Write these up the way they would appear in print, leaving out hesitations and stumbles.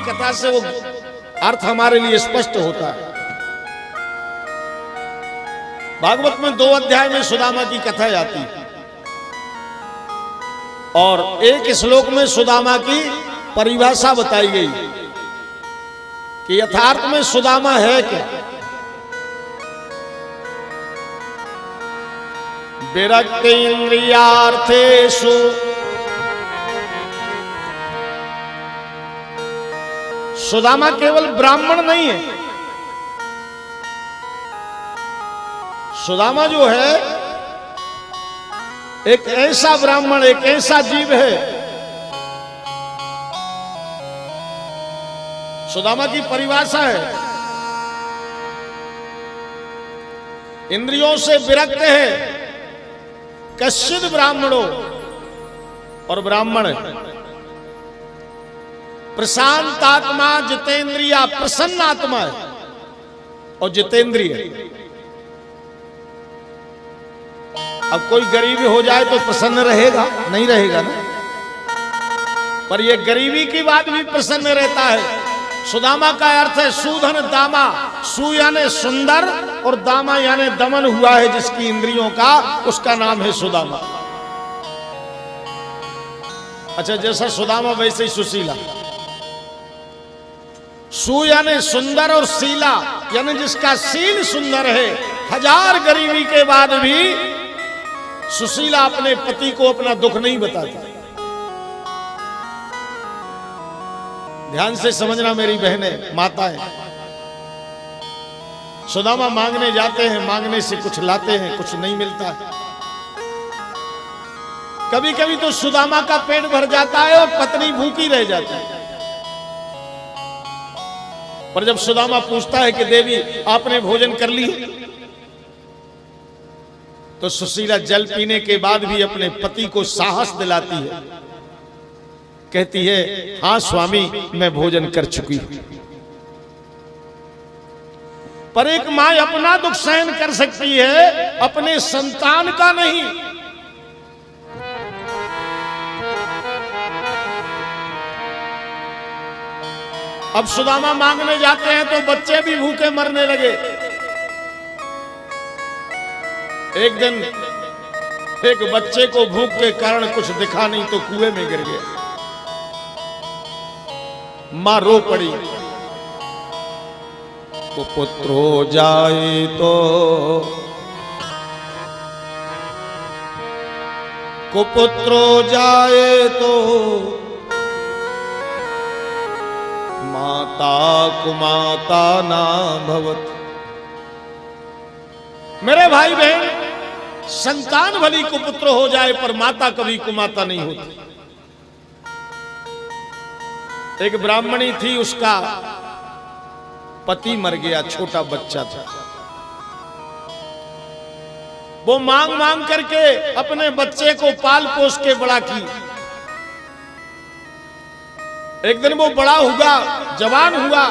कथा से वो अर्थ हमारे लिए स्पष्ट होता है। भागवत में 2 अध्याय में सुदामा की कथा आती है और एक श्लोक में सुदामा की परिभाषा बताई गई कि यथार्थ में सुदामा है क्या। विरक्त इंद्रियार्थेषु सुदामा केवल ब्राह्मण नहीं है। सुदामा जो है एक ऐसा ब्राह्मण, एक ऐसा जीव है। सुदामा की परिभाषा है इंद्रियों से विरक्त है, कश्चिद ब्राह्मणों, और ब्राह्मण है प्रशांत आत्मा, जितेंद्रिया, प्रसन्न आत्मा है और जितेंद्रिय। अब कोई गरीबी हो जाए तो प्रसन्न रहेगा? नहीं रहेगा ना। पर ये गरीबी की बात भी प्रसन्न रहता है। सुदामा का अर्थ है सुधन दामा। सु यानी सुंदर और दामा यानी दमन हुआ है जिसकी इंद्रियों का, उसका नाम है सुदामा। अच्छा, जैसा सुदामा वैसे ही सुशीला। सु यानी सुंदर और शीला यानी जिसका शील सुंदर है। 1000 गरीबी के बाद भी सुशीला अपने पति को अपना दुख नहीं बताती। ध्यान से समझना मेरी बहनें, माताएं। सुदामा मांगने जाते हैं, मांगने से कुछ लाते हैं, कुछ नहीं मिलता है। कभी कभी तो सुदामा का पेट भर जाता है और पत्नी भूखी रह जाती है। पर जब सुदामा पूछता है कि देवी आपने भोजन कर लिया, तो सुशीला जल पीने के बाद भी अपने पति को साहस दिलाती है। कहती है हाँ स्वामी, मैं भोजन कर चुकी हूं। पर एक मां अपना दुख सहन कर सकती है, अपने संतान का नहीं। अब सुदामा मांगने जाते हैं तो बच्चे भी भूखे मरने लगे। एक दिन एक बच्चे को भूख के कारण कुछ दिखा नहीं तो कुएं में गिर गया। मां रो पड़ी। कुपुत्रो जाए तो कुपुत्रो जाए तो माता कुमाता ना भवत। मेरे भाई बहन, संतान भली कुपुत्र हो जाए पर माता कभी कुमाता नहीं होती। एक ब्राह्मणी थी, उसका पति मर गया, छोटा बच्चा था। वो मांग मांग करके अपने बच्चे को पाल पोस के बड़ा की। एक दिन वो बड़ा हुआ, जवान हुआ।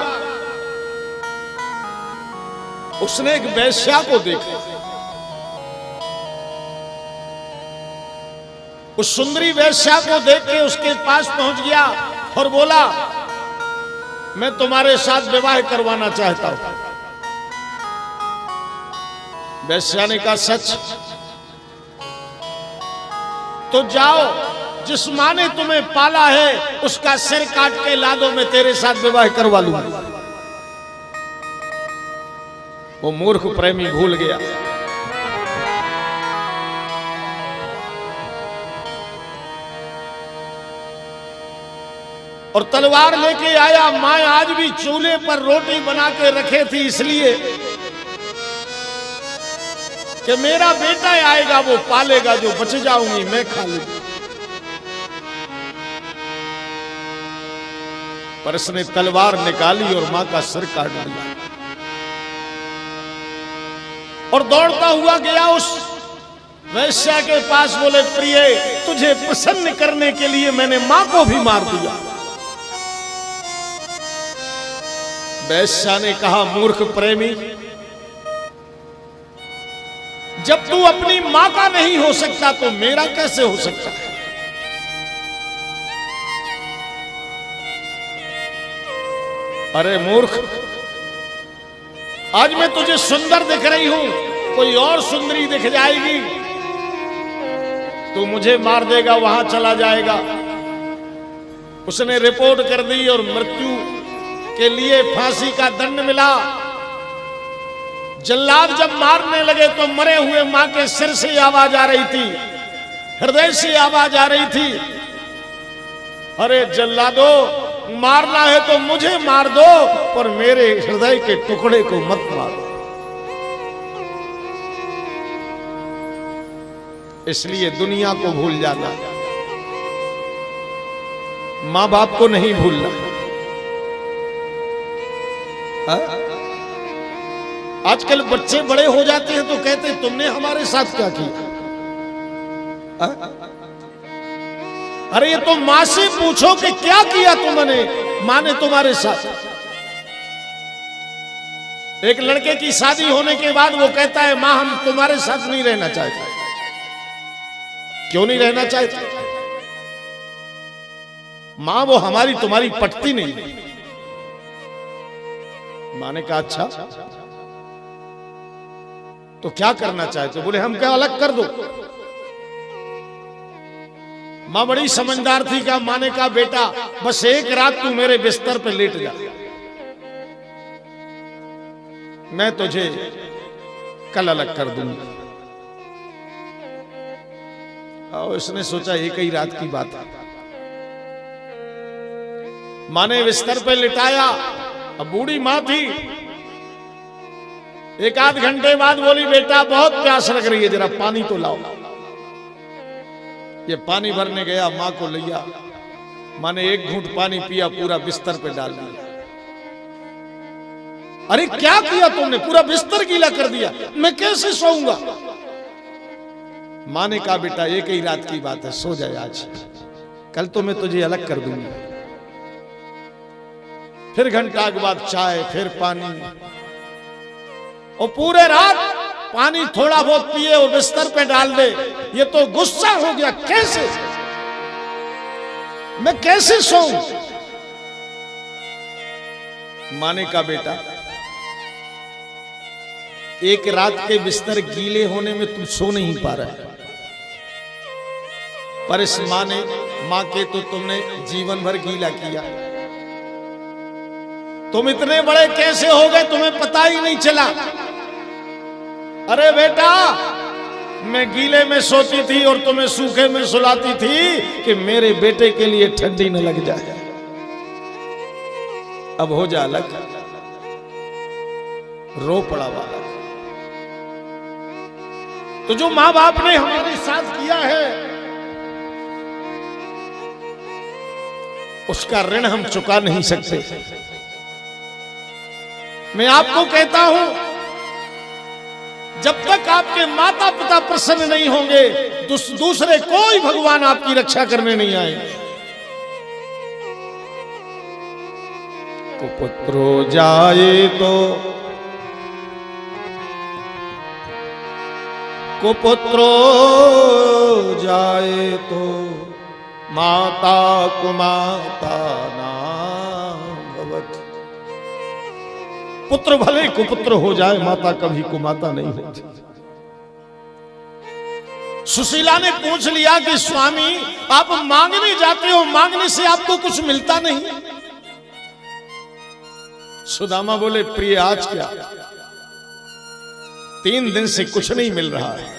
उसने एक वेश्या को देखा। उस सुंदरी वेश्या को देख के उसके पास पहुंच गया और बोला मैं तुम्हारे साथ विवाह करवाना चाहता हूं। वेश्या ने कहा सच? तो जाओ, जिस मां ने तुम्हें पाला है उसका सिर काट के ला दो, मैं तेरे साथ विवाह करवा लूंगा। वो मूर्ख प्रेमी भूल गया। और तलवार लेके आया। मां आज भी चूल्हे पर रोटी बना के रखे थी, इसलिए कि मेरा बेटा आएगा, वो पालेगा, जो बच जाऊंगी मैं खा लूंगी। पर उसने तलवार निकाली और मां का सिर काट दिया और दौड़ता हुआ गया उस वैश्या के पास। बोले प्रिय, तुझे प्रसन्न करने के लिए मैंने मां को भी मार दिया। वैश्या ने कहा मूर्ख प्रेमी, जब तू अपनी मां का नहीं हो सकता तो मेरा कैसे हो सकता है? अरे मूर्ख, आज मैं तुझे सुंदर दिख रही हूं, कोई और सुंदरी दिख जाएगी तो मुझे मार देगा, वहां चला जाएगा। उसने रिपोर्ट कर दी और मृत्यु के लिए फांसी का दंड मिला। जल्लाद जब मारने लगे तो मरे हुए मां के सिर से आवाज आ रही थी, हृदय से आवाज आ रही थी, अरे जल्लादो, मारना है तो मुझे मार दो, पर मेरे हृदय के टुकड़े को मत मारो। इसलिए दुनिया को भूल जाना, मां बाप को नहीं भूलना। आजकल बच्चे बड़े हो जाते हैं तो कहते हैं तुमने हमारे साथ क्या किया। अरे ये तो मां से पूछो कि क्या किया तुमने, मां ने तुम्हारे साथ। एक लड़के की शादी होने के बाद वो कहता है मां हम तुम्हारे साथ नहीं रहना चाहते। क्यों नहीं रहना चाहते? मां वो हमारी तुम्हारी पटती नहीं। मां ने कहा अच्छा तो क्या करना चाहते? बोले हम क्या अलग कर दो। मां बड़ी समझदार थी। क्या? मां ने कहा बेटा बस एक रात तू मेरे बिस्तर पे लेट जा, मैं तुझे कल अलग कर दूंगी। और इसने सोचा एक ही रात की बात है। मां ने बिस्तर पे लिटाया। अब बूढ़ी मां थी, एक आध घंटे बाद बोली बेटा बहुत प्यास लग रही है, जरा पानी तो लाओ। ये पानी भरने गया, मां को लिया। मां ने एक घूंट पानी पिया, पूरा बिस्तर पे डाल दिया। अरे क्या किया तुमने? पूरा बिस्तर गीला कर दिया, मैं कैसे सोऊंगा? मां ने कहा बेटा एक ही रात की बात है, सो जाए आज, कल तो मैं तुझे अलग कर दूंगी। फिर घंटा के बाद चाय, फिर पानी, और पूरे रात पानी थोड़ा बहुत पिए और बिस्तर पे डाल दे। ये तो गुस्सा हो गया, कैसे मैं कैसे सोऊं? मां ने कहा बेटा एक रात के बिस्तर गीले होने में तुम सो नहीं पा रहा है, पर इस मां के तो तुमने जीवन भर गीला किया। तुम इतने बड़े कैसे हो गए तुम्हें पता ही नहीं चला। अरे बेटा मैं गीले में सोती थी और तुम्हें सूखे में सुलाती थी कि मेरे बेटे के लिए ठंडी न लग जाए। अब हो जा अलग। रो पड़ा बालक। तो जो मां बाप ने हमारे साथ किया है उसका ऋण हम चुका नहीं सकते। मैं आपको कहता हूं जब तक आपके माता पिता प्रसन्न नहीं होंगे दूसरे कोई भगवान आपकी रक्षा करने नहीं आएंगे। कुपुत्रो जाए तो कुपुत्रो जाए तो माता कुमाता नाम भवति। पुत्र भले कुपुत्र हो जाए, माता कभी कुमाता नहीं होती। सुशीला ने पूछ लिया कि स्वामी आप मांगने जाते हो, मांगने से आपको कुछ मिलता नहीं? सुदामा बोले प्रिय आज क्या, 3 दिन से कुछ नहीं मिल रहा है।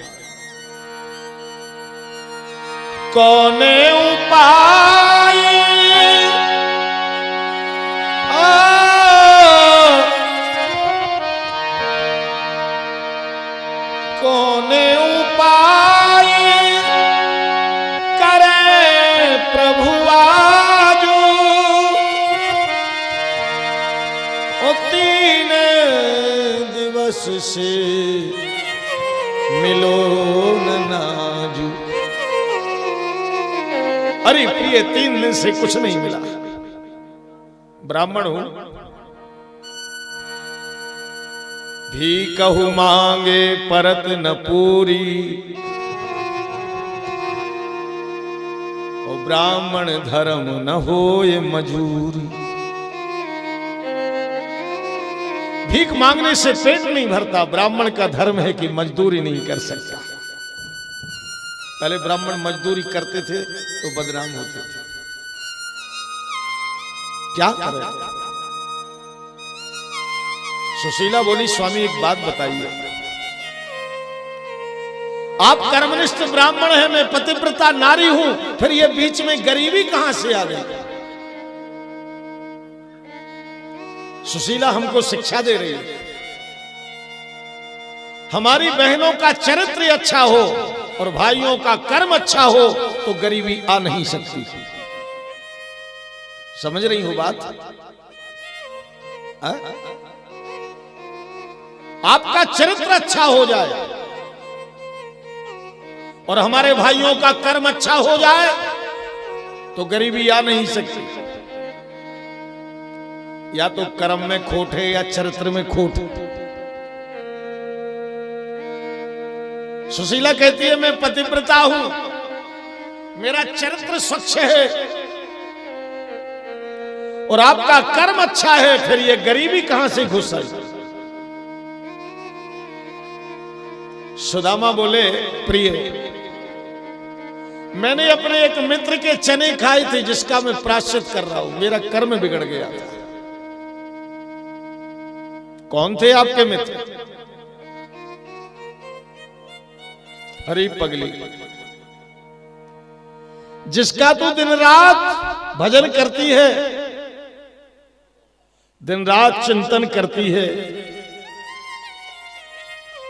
कौने उपाय कौने उपाय करे प्रभु आजू। ओ 3 दिवस से मिलो न नाजू। अरे प्रिय 3 दिन से कुछ नहीं मिला। ब्राह्मण हूं, भीखहु मांगे परत न पूरी। ओ ब्राह्मण धर्म न होए मजूरी। भीख मांगने से पेट नहीं भरता। ब्राह्मण का धर्म है कि मजदूरी नहीं कर सकता। पहले ब्राह्मण मजदूरी करते थे तो बदनाम होते थे। क्या करें? सुशीला बोली, स्वामी एक बात बताइए, आप कर्मनिष्ठ ब्राह्मण हैं, मैं पतिव्रता नारी हूं, फिर ये बीच में गरीबी कहां से आ गई? सुशीला हमको शिक्षा दे रही है, हमारी बहनों का चरित्र अच्छा हो और भाइयों का कर्म अच्छा हो तो गरीबी आ नहीं सकती। समझ रही हो बात? आपका चरित्र अच्छा हो जाए और हमारे भाइयों का कर्म अच्छा हो जाए तो गरीबी आ नहीं सकती। या तो कर्म में खोट है या चरित्र में खोट है। सुशीला कहती है, मैं पतिव्रता हूं, मेरा चरित्र स्वच्छ है और आपका कर्म अच्छा है, फिर ये गरीबी कहां से घुस आई? सुदामा बोले, प्रिय, मैंने अपने एक मित्र के चने खाए थे जिसका मैं प्रायश्चित कर रहा हूं, मेरा कर्म बिगड़ गया था। कौन थे आपके मित्र? हरी पगली, जिसका तू दिन रात भजन करती है, दिन रात चिंतन करती है,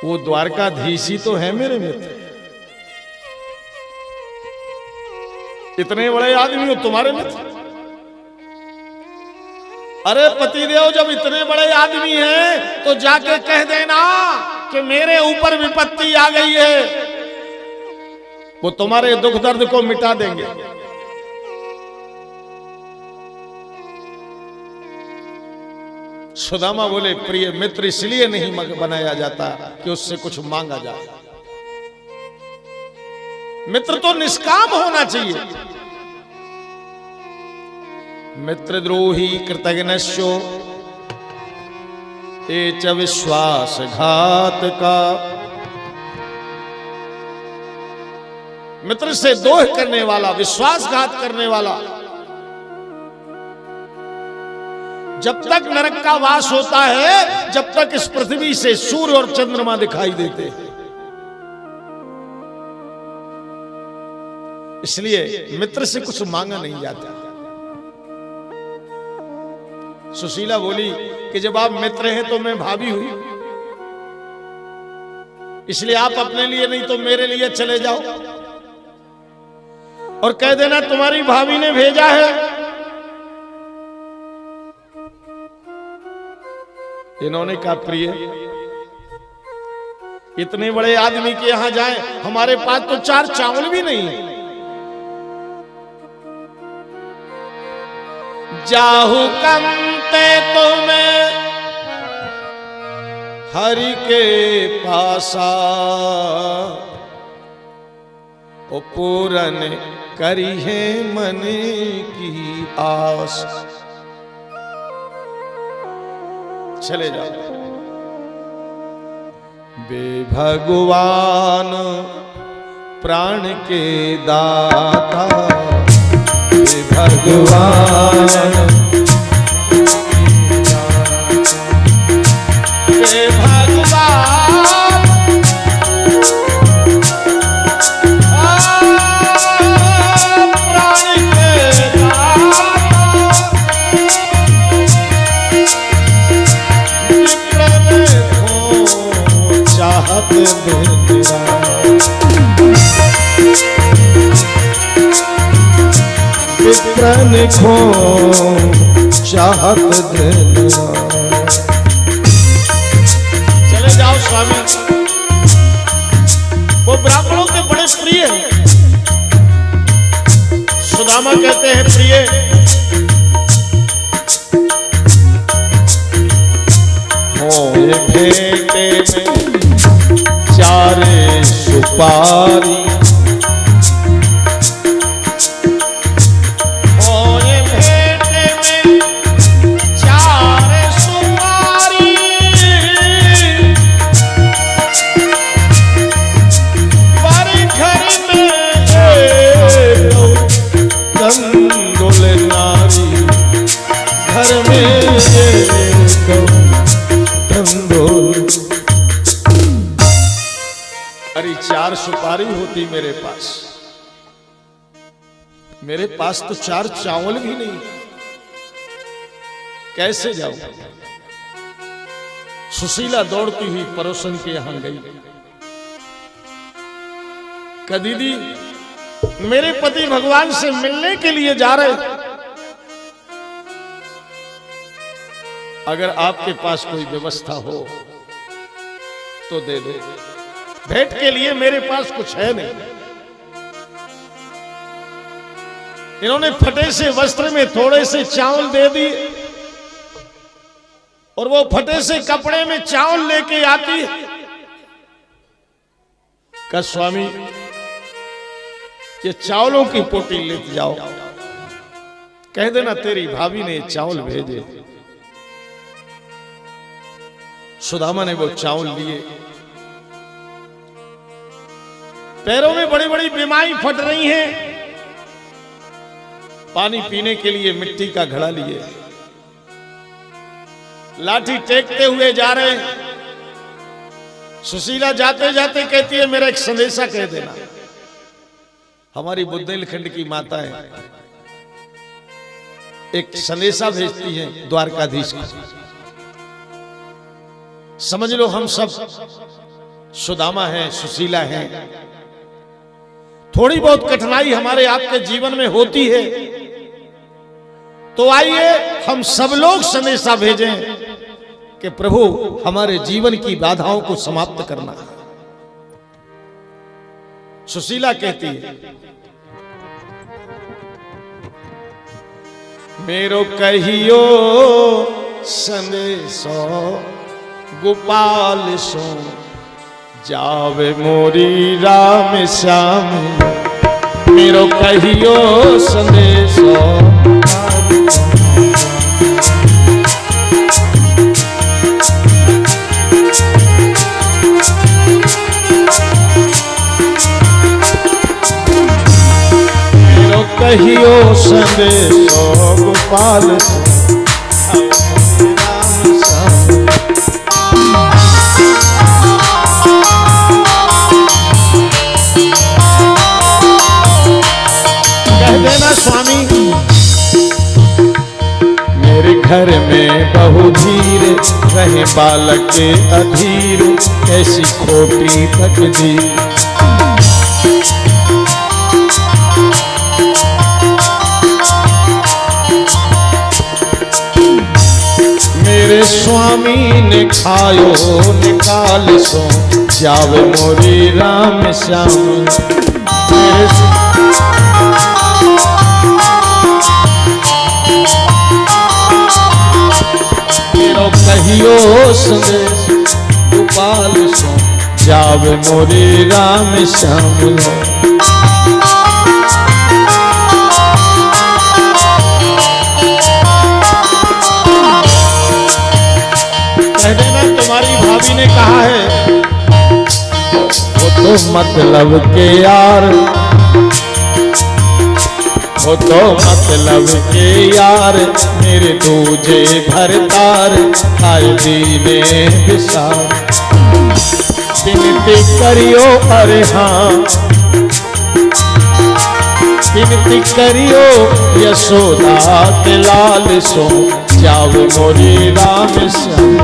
वो द्वारकाधीश ही तो है मेरे मित्र। इतने बड़े आदमी हो तुम्हारे मित्र? अरे पतिदेव, जब इतने बड़े आदमी हैं तो जाके कह देना कि मेरे ऊपर विपत्ति आ गई है, वो तुम्हारे दुख दर्द को मिटा देंगे। सुदामा बोले, प्रिय मित्र इसलिए नहीं बनाया जाता कि उससे कुछ मांगा जाए। मित्र तो निष्काम होना चाहिए। मित्रद्रोही कृतघ्नस्यो ये च विश्वासघातका। मित्र से दोह करने वाला, विश्वासघात करने वाला, जब तक नरक का वास होता है, जब तक इस पृथ्वी से सूर्य और चंद्रमा दिखाई देते हैं। इसलिए मित्र से कुछ मांगा नहीं जाता। सुशीला बोली कि जब आप मित्र हैं तो मैं भाभी हुई, इसलिए आप अपने लिए नहीं तो मेरे लिए चले जाओ और कह देना तुम्हारी भाभी ने भेजा है। इन्होंने कहा, प्रिय, इतने बड़े आदमी के यहां जाएं, हमारे पास तो 4 चावल भी नहीं है। जाहु कंते तुम्हें हरि के पासा, ओ पूरन करी है मन की आस। चले जाओ। बे भगवान प्राण के दाता, बे भगवान, बे भगवान प्राण के दाता, चाहत मेरा विप्रन खो चाहत मेरा। चले जाओ स्वामी। वो ब्राह्मणों के बड़े प्रिय हैं। सुदामा कहते हैं, प्रिय, होए भेंटे में 4 सुपारी, होए भेंटे में 4 सुपारी, घर में अरे 4 सुपारी होती मेरे पास तो 4 चावल भी नहीं, कैसे जाऊं? सुशीला दौड़ती हुई पड़ोसन के यहां गई। कहा दीदी मेरे पति भगवान से मिलने के लिए जा रहे, अगर आपके पास कोई व्यवस्था हो तो दे दो, भेंट के लिए मेरे पास कुछ है नहीं। इन्होंने फटे से वस्त्र में थोड़े से चावल दे दिए और वो फटे से कपड़े में चावल लेके आती है। का स्वामी ये चावलों की पोटी लेते जाओ, कह देना तेरी भाभी ने चावल भेजे। सुदामा ने वो चावल लिए। पैरों में बड़ी बड़ी बीमारी फट रही हैं, पानी पीने के लिए मिट्टी का घड़ा लिए, लाठी टेकते हुए जा रहे हैं। सुशीला जाते जाते कहती है मेरा एक संदेशा कह देना। हमारी बुंदेलखंड की माता है, एक संदेशा भेजती है द्वारकाधीश को। समझ लो हम सब सुदामा हैं, सुशीला हैं। थोड़ी बहुत कठिनाई हमारे आपके जीवन में होती है, तो आइए हम सब लोग संदेशा भेजें कि प्रभु हमारे जीवन की बाधाओं को समाप्त करना। सुशीला कहती है मेरो कहियो संदेशो गोपाल सो जावे मोरी राम श्याम। मेरो कहियो संदेशो कहियो संदेशो गोपाल कह देना स्वामी मेरे घर में बहु धीर रहे बालक के अधीर, ऐसी खोटी तकदीर। मेरे स्वामी ने खायो निकाल सो जावे मोरी राम श्याम। मेरो कहियो संदेश गोपाल सो जावे मोरी राम श्याम। तुम्हारी भाभी ने कहा है वो तो मतलब के यार, वो तो मतलब के यार मेरे दूजे भरतार खाए दीने विशाल। विनती करियो अरे हाँ विनती करियो यशोदा के लाल सो जाओ मोरी राम श्याम।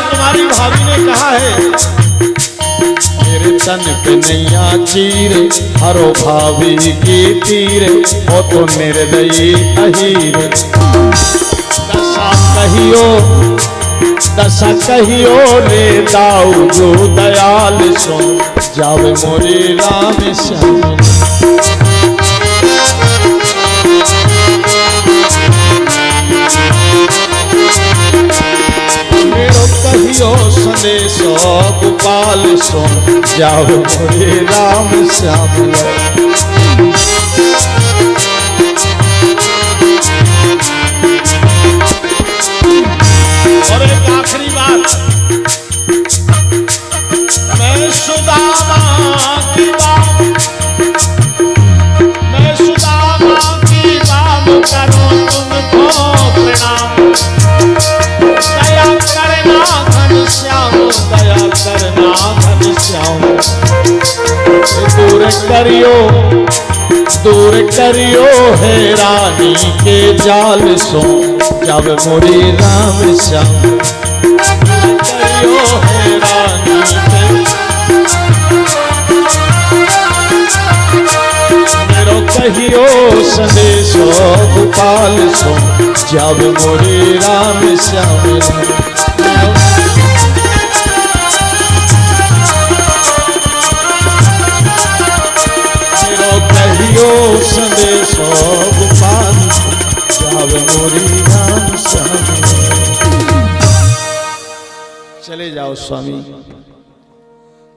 तुम्हारी भाभी ने कहा है मेरे तन पे नैया चीरे हरो भाभी की तीरे ओ तो निर्दयी अहीर। दशा कहियो रे दाऊ जो दयाल सो जावे मोरे राम श्याम। कहियो संदेशो गोपाल सो जाओ मोरे राम श्याम। दूर करियो है रानी के जाल सो जब मोरी राम श्याम करियो है रानी के मेरो कहियो संदेशो गोपाल सो जब मोरी राम श्याम संदेशो गोपाल जब मोरी राम श्याम। चले जाओ स्वामी,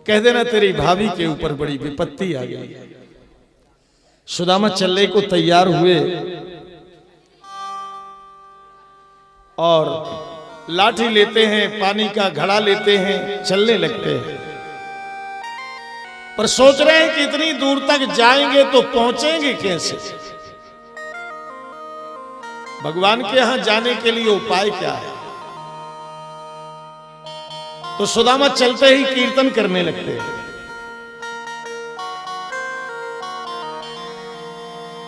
कह देना तेरी भाभी के ऊपर बड़ी विपत्ति आ गई। सुदामा चलने को तैयार हुए और लाठी लेते हैं, पानी का घड़ा लेते हैं, चलने लगते हैं। पर सोच रहे हैं कि इतनी दूर तक जाएंगे तो पहुंचेंगे कैसे। भगवान के यहां जाने के लिए उपाय क्या है। तो सुदामा चलते ही कीर्तन करने लगते हैं।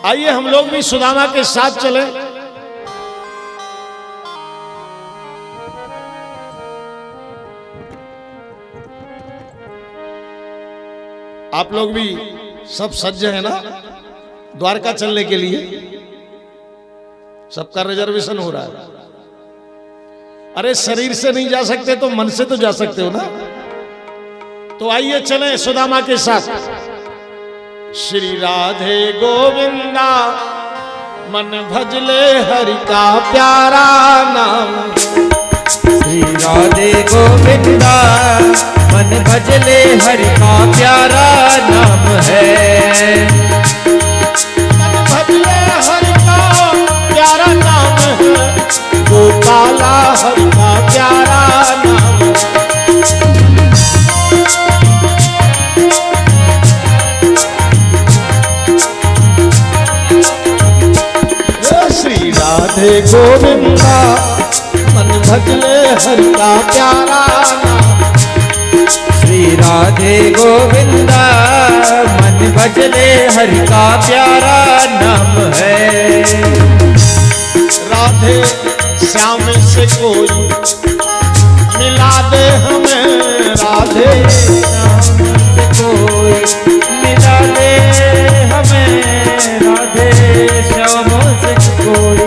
आइए हम लोग भी सुदामा के साथ चले। आप लोग भी सब सज्ज है ना द्वारका चलने के लिए? सबका रिजर्वेशन हो रहा है। अरे शरीर से नहीं जा सकते तो मन से तो जा सकते हो ना। तो आइए चलें सुदामा के साथ। श्री राधे गोविंदा मन भजले हरि का प्यारा नाम। श्री राधे गोविंदा मन भजले हरि का प्यारा नाम है। मन भजले हरि का प्यारा नाम है, गोपाला हरि का प्यारा नाम है। श्री राधे गोविंदा मन भजले हरि का प्यारा नाम। श्री राधे गोविंदा मन भजले हरि का प्यारा नाम है। राधे श्याम से कोई मिला दे हमें, राधे श्याम से कोई मिला दे हमें, राधे श्याम से कोई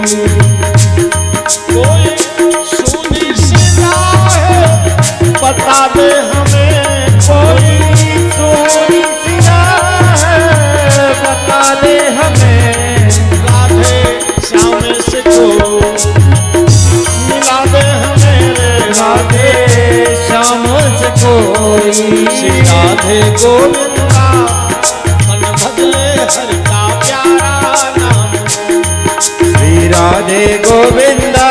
सुनी सी राह बता दे हमें, कोई सोनी सी राह बता दे हमें, राधे श्याम से कोई मिला दे हमें, राधे श्याम से कोई। श्री राधे गोविंदा मन भजले हरि का प्यारा नाम। श्री राधे गोविंदा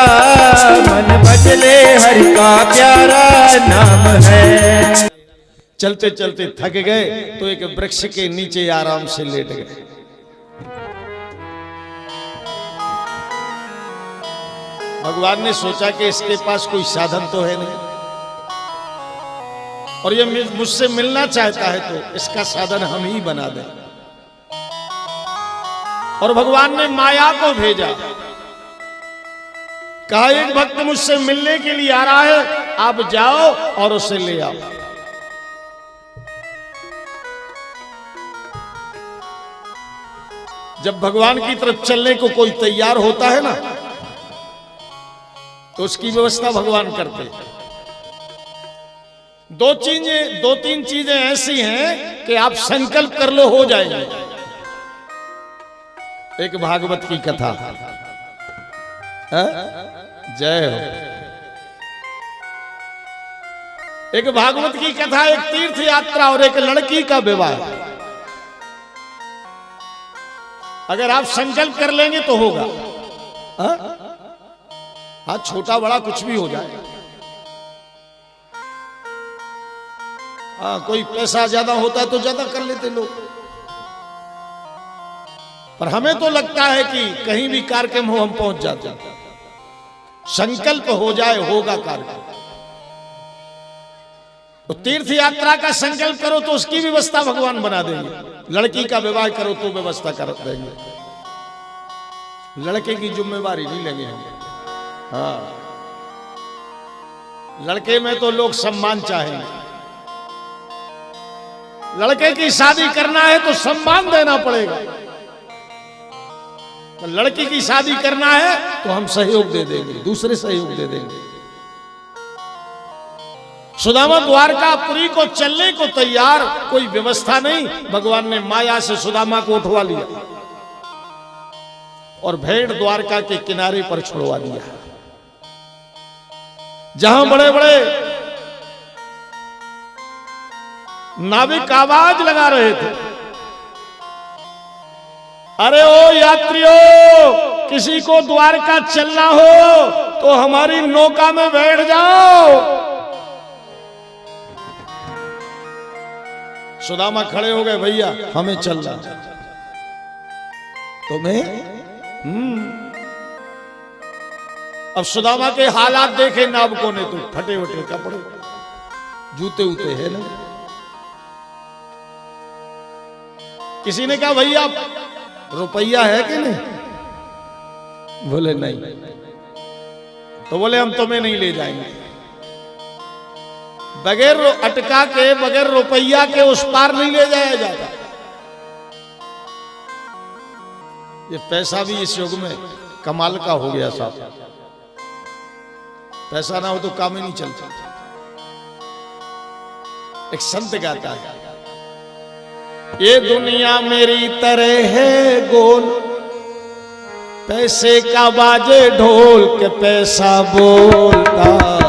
मन भजले हरि का प्यारा नाम है। चलते चलते थक गए तो एक वृक्ष के नीचे आराम से लेट गए। भगवान ने सोचा कि इसके पास कोई साधन तो है नहीं और ये मुझसे मिलना चाहता है तो इसका साधन हम ही बना दें। और भगवान ने माया को भेजा, कहा एक भक्त मुझसे मिलने के लिए आ रहा है, आप जाओ और उसे ले आओ। जब भगवान की तरफ चलने को कोई तैयार होता है ना तो उसकी व्यवस्था भगवान करते हैं। दो तीन चीजें ऐसी हैं कि आप संकल्प कर लो हो जाएंगे। एक भागवत की कथा है? जय हो। एक भागवत की कथा, एक तीर्थ यात्रा और एक लड़की का विवाह। अगर आप संकल्प कर लेंगे तो होगा। हाँ, छोटा बड़ा कुछ भी हो जाए। हाँ, कोई पैसा ज्यादा होता है तो ज्यादा कर लेते लोग, पर हमें तो लगता है कि कहीं भी कार्यक्रम हो हम पहुंच जाते हैं। संकल्प हो जाए होगा कार्यक्रम। तो तीर्थ यात्रा का संकल्प करो तो उसकी व्यवस्था भगवान बना देंगे। लड़की का विवाह करो तो व्यवस्था कर देंगे, लड़के की जिम्मेवारी नहीं लगे हम। हाँ, लड़के में तो लोग सम्मान चाहेंगे, लड़के की शादी करना है तो सम्मान देना पड़ेगा, तो लड़की की शादी करना है तो हम सहयोग दे देंगे, दूसरे सहयोग दे देंगे। सुदामा द्वारकापुरी को चलने को तैयार, कोई व्यवस्था नहीं, भगवान ने माया से सुदामा को उठवा लिया और भेड़ द्वारका के किनारे पर छुड़वा दिया, जहां बड़े बड़े नाविक आवाज लगा रहे थे, अरे ओ यात्रियों, किसी को द्वारका चलना हो तो हमारी नौका में बैठ जाओ। सुदामा खड़े हो गए, भैया हमें चलना। तुम्हें अब सुदामा के हालात देखे नाविकों ने तो फटे वटे कपड़े, जूते उते है ना। किसी ने कहा भैया रुपया है कि नहीं? बोले नहीं। तो बोले हम तुम्हें नहीं ले जाएंगे, बगैर अटका के, बगैर रुपया के उस पार नहीं ले जाया जाता। ये पैसा भी इस युग में कमाल का हो गया साहब, पैसा ना हो तो काम ही नहीं चलता। एक संत गाता है, ये दुनिया मेरी तरह है गोल, पैसे का बाजे ढोल के पैसा बोलता है।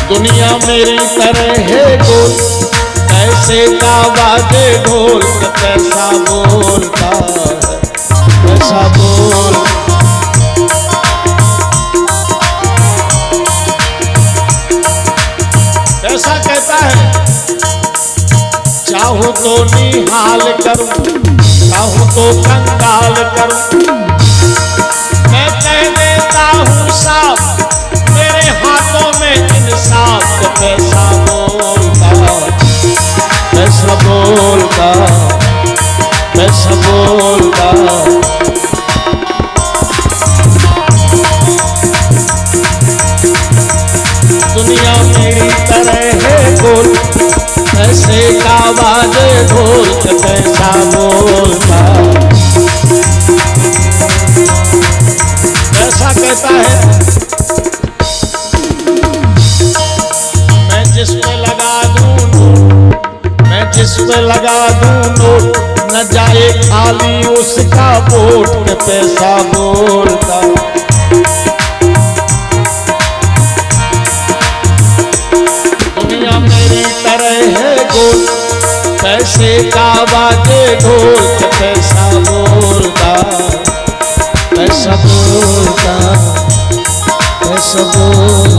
दुनिया मेरी तरह है गोल, पैसे का बाजे ढोल के पैसा बोलता है, पैसा बोल। ऐसा कहता है, चाहूं तो निहाल करूं, चाहूं तो कंगाल करूं, मैं कह देता हूं साफ, मेरे हाथों में इंसाफ। पैसा बोलता, पैसा बोलता, पैसा बोलता। दुनिया मेरी तरह है गोल, पैसे का बाजे ढोल के पैसा बोलता। ऐसा कहता है, मैं जिस पे लगा दूं नोट, मैं जिस पे लगा दूं नोट, न जाए खाली उसका वोट के पैसा बोलता। मेरी तरह है गोल, पैसे का बाजे ढोल के पैसा बोलता, पैसा बोलता, पैसा बोल।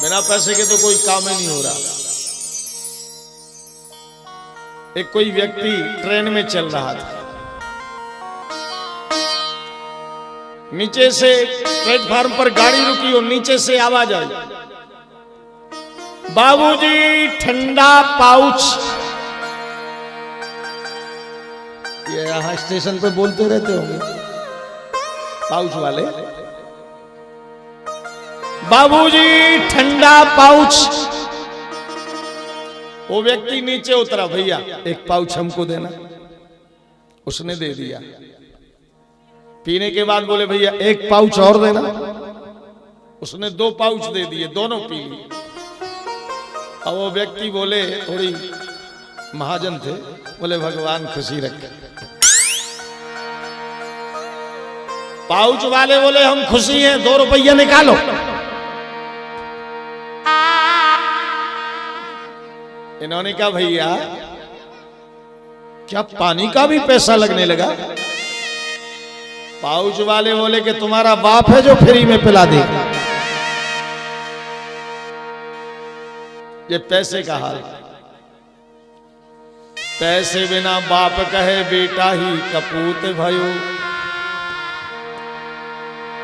बिना पैसे के तो कोई काम ही नहीं हो रहा। एक कोई व्यक्ति ट्रेन में चल रहा था, नीचे से प्लेटफार्म पर गाड़ी रुकी और नीचे से आवाज आई, बाबूजी ठंडा पाउच। ये यहां स्टेशन पे बोलते रहते होंगे पाउच वाले, बाबूजी ठंडा पाउच। वो व्यक्ति नीचे उतरा, भैया एक पाउच हमको देना। उसने दे दिया। पीने के बाद बोले भैया एक पाउच और देना। उसने 2 पाउच दे दिए, दोनों पी लिए। अब वो व्यक्ति बोले, थोड़ी महाजन थे, बोले भगवान खुशी रखे। पाउच वाले बोले हम खुशी हैं, 2 रुपया निकालो। इन्होंने कहा भैया क्या पानी का भी पैसा लगने लगा? पाउच वाले बोले कि तुम्हारा बाप है जो फ्री में पिला दे। ये पैसे का हाल। पैसे बिना बाप कहे बेटा ही कपूत भयो।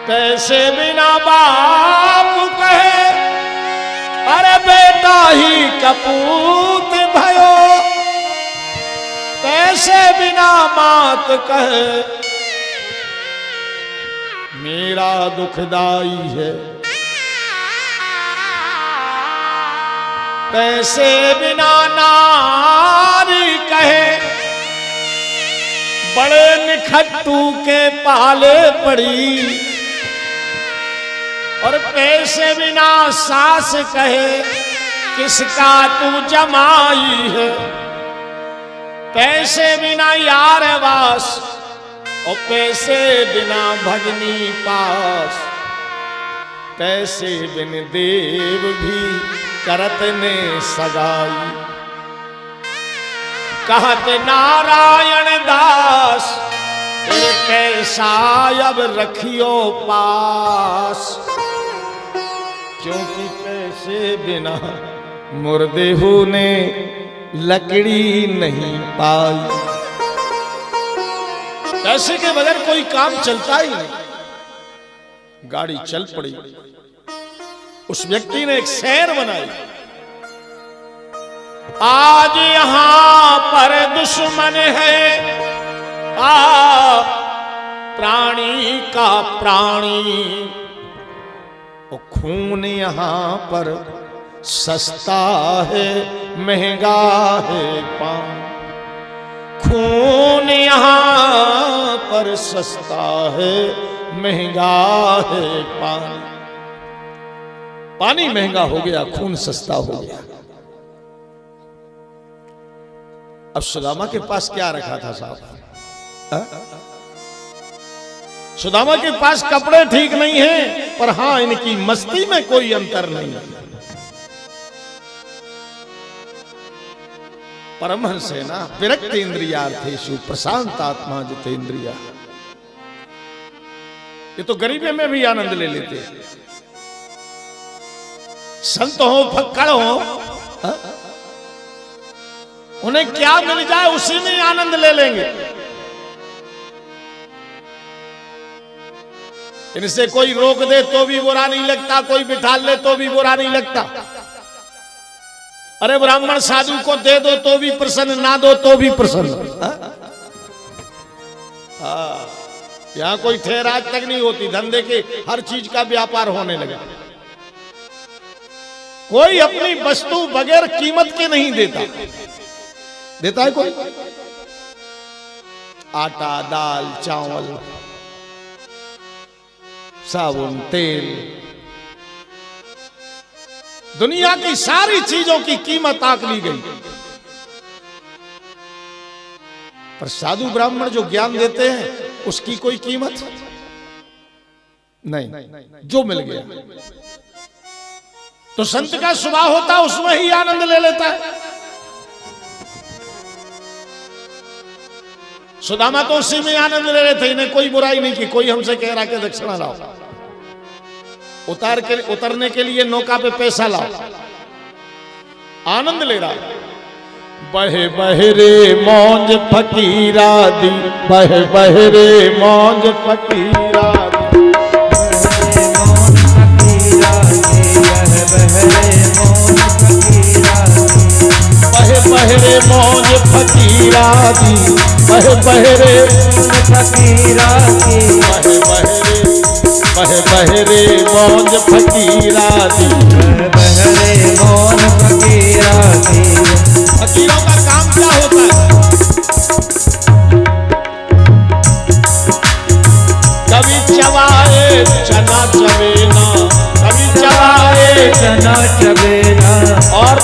कैसे बिना बाप कहे अरे बेटा ही कपूत भयो, कैसे बिना मात कहे मेरा दुखदाई है, कैसे बिना नारी कहे बड़े निखट्टू के पाले पड़ी, और कैसे बिना सास कहे किसका तू जमाई है, कैसे बिना यार वास और कैसे बिना भजनी पास, कैसे बिन देव भी करत ने सगाई, कहत नारायण दास कैसा अब रखियो पास, क्योंकि कैसे बिना मुर्देहू ने लकड़ी नहीं पाई। पैसे के बगैर कोई काम चलता ही नहीं। गाड़ी चल पड़ी। उस व्यक्ति ने एक शहर बनाई। आज यहां पर दुश्मन है प्राणी का प्राणी, और खून यहां पर सस्ता है महंगा है पानी, खून यहां पर सस्ता है महंगा है पानी। पानी महंगा हो गया, खून सस्ता हो गया। अब सुदामा के पास क्या रखा था साहब? सुदामा के पास कपड़े ठीक नहीं हैं, पर हां इनकी मस्ती में कोई अंतर नहीं है। परमहंस है ना, विरक्त इंद्रियार्थेषु प्रशांत आत्मा जितेंद्रिया। ये तो गरीबी में भी आनंद ले लेते हैं। संत हो फक्कड़ हो, उन्हें क्या मिल जाए उसी में आनंद ले लेंगे। इनसे कोई रोक दे तो भी बुरा नहीं लगता, कोई बिठा ले तो भी बुरा नहीं लगता। अरे ब्राह्मण साधु को दे दो तो भी प्रसन्न, ना दो तो भी प्रसन्न। यहां कोई ठहराज तक नहीं होती, धंधे के हर चीज का व्यापार होने लगा। कोई अपनी वस्तु बगैर कीमत के नहीं देता। देता है कोई? आटा, दाल, चावल, साबुन, तेल, दुनिया की सारी चीजों की कीमत आंक ली गई। पर साधु ब्राह्मण जो ज्ञान देते हैं उसकी कोई कीमत नहीं, जो मिल गया। तो संत का स्वभाव होता है उसमें ही आनंद ले लेता है। सुदामा तो उसी में आनंद ले रहे थे, इन्हें कोई बुराई नहीं की। कोई हमसे कह रहा कि दक्षिणा लाओ, उतरने के लिए नौका पे पैसा लाओ, आनंद ले रहा। बहे बहरे मौज फकीरा दी, बहे बहरे मौज फकीरा दी, बहे बहरे मौज फकीरा दी, बहे बहरे फकीरा दी, बहे बहरे बहे बहरे मौज फकीरा दी, बहरे मौज फकीरा दी। फकीरों का काम क्या होता है? कभी चबाए चना चबेना, कभी चबाए चना चबेना, और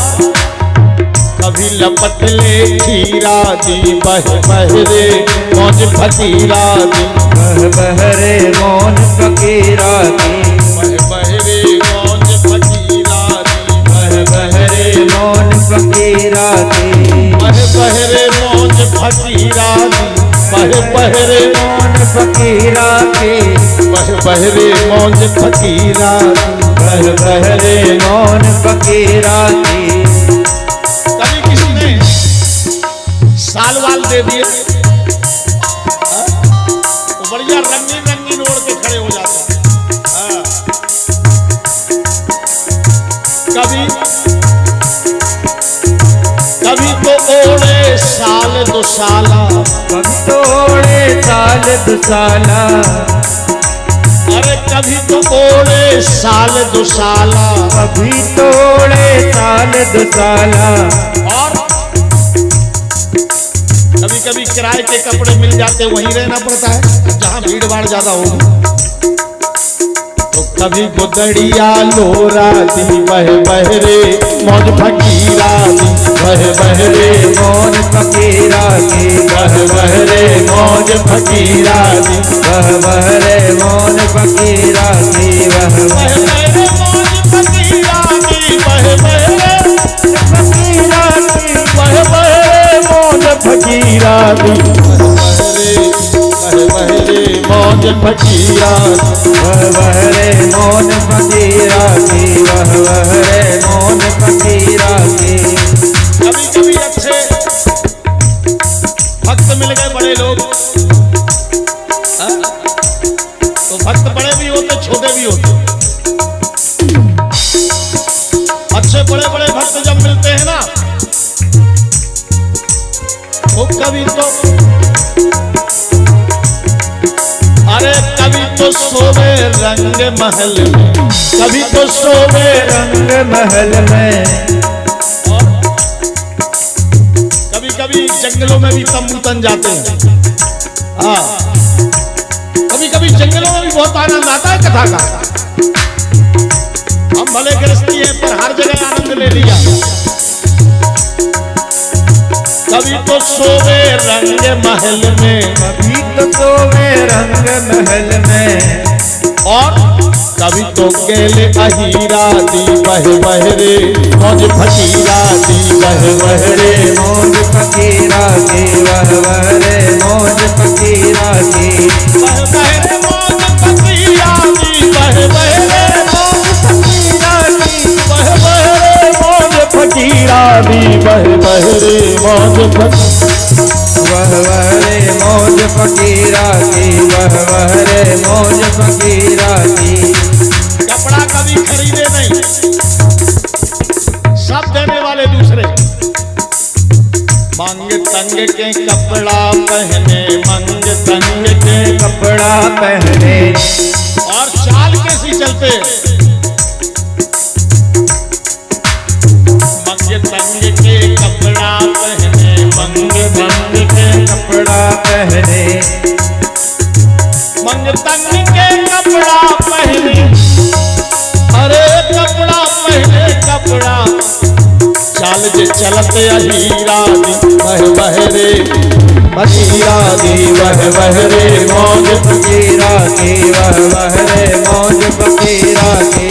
कभी लपट ले खीरा दी। बह बहरे मौज फकीरा दी, बह बहरे मौज फकीरा दी, बह बहरे मौज फकीरा दी, बह बहरे मौज फकीरा दी, बह बहरे मौज फकीरा दी, बह बहरे मौज फकीरा की, बह बहरे मौज फकीरा दी, बह बहरे मौज फकीरा की। कभी किसी ने साल वाल दे दिए तो बढ़िया रंगीन रंगीन ओढ़ के खड़े हो जाते हैं। ओढ़े साल दुसाला, कभी तोड़े साल दुसाला, अरे कभी तो ओढ़े साल दुसाला, कभी तोड़े साल दुसाला, और कभी कभी किराए के कपड़े मिल जाते वहीं रहना पड़ता है जहां भीड़ भाड़ ज्यादा हो। तो कभी गुदड़िया लोरा दी बह बहरे मौज फकीरा दी बह बहरे मौज फकीरा की बह बहरे मौज फकीरा दी वह बहरे मौज फकीरा की वह बह बहरे मौज फकीरा दी बह बहरे फकीरा की बह बहरे मौज फकीरा दी बह बहरे मौज फकीरा वह बहरे मौज फकीरा की वह बहरे मौज फकीरा की। कभी कभी अच्छे भक्त मिल गए बड़े लोग, तो भक्त बड़े भी होते छोटे भी होते, अच्छे बड़े बड़े भक्त जब मिलते हैं ना, वो कभी तो अरे कभी तो सोवे रंग महल में, कभी तो सोवे रंग महल में, कभी कभी जंगलों में भी तंबू तन जाते हैं। हाँ, कभी कभी जंगलों में भी बहुत आनंद आता है कथा का। हम भले गृहस्थी हैं पर हर जगह आनंद ले लिया। कभी तो सोवे रंग महल में, कभी तो सोवे रंग महल में, और कभी तो गेले अहीरा दी बह बहरे मौज फकीरा दी बह बहरे मौज फकीरा की वह बहरे मौज फकीरा की बह बहरे मौज फकीरा दी बह बहरे मौज फकीरा की बह बहरे मौज फकीरा दी बह बहरे मौज वह बहरे मौज फकीरा की वह बहरे मौज फकीरा की। कपड़ा कभी खरीदे नहीं, सब देने वाले दूसरे। मंग तंग के कपड़ा पहने, मंग तंग के कपड़ा पहने, और चाल कैसी चलते, मंग तंग के कपड़ा पहने, मंग तंग के कपड़ा पहने, मंग तंग के कपड़ा पहने, अरे कपड़ा पहने कपड़ा, चाल जे चलते अहीरा दी बह बहरे फकीरा दी बह बहरे मौज फकीरा की वह बहरे मौज फकीरा की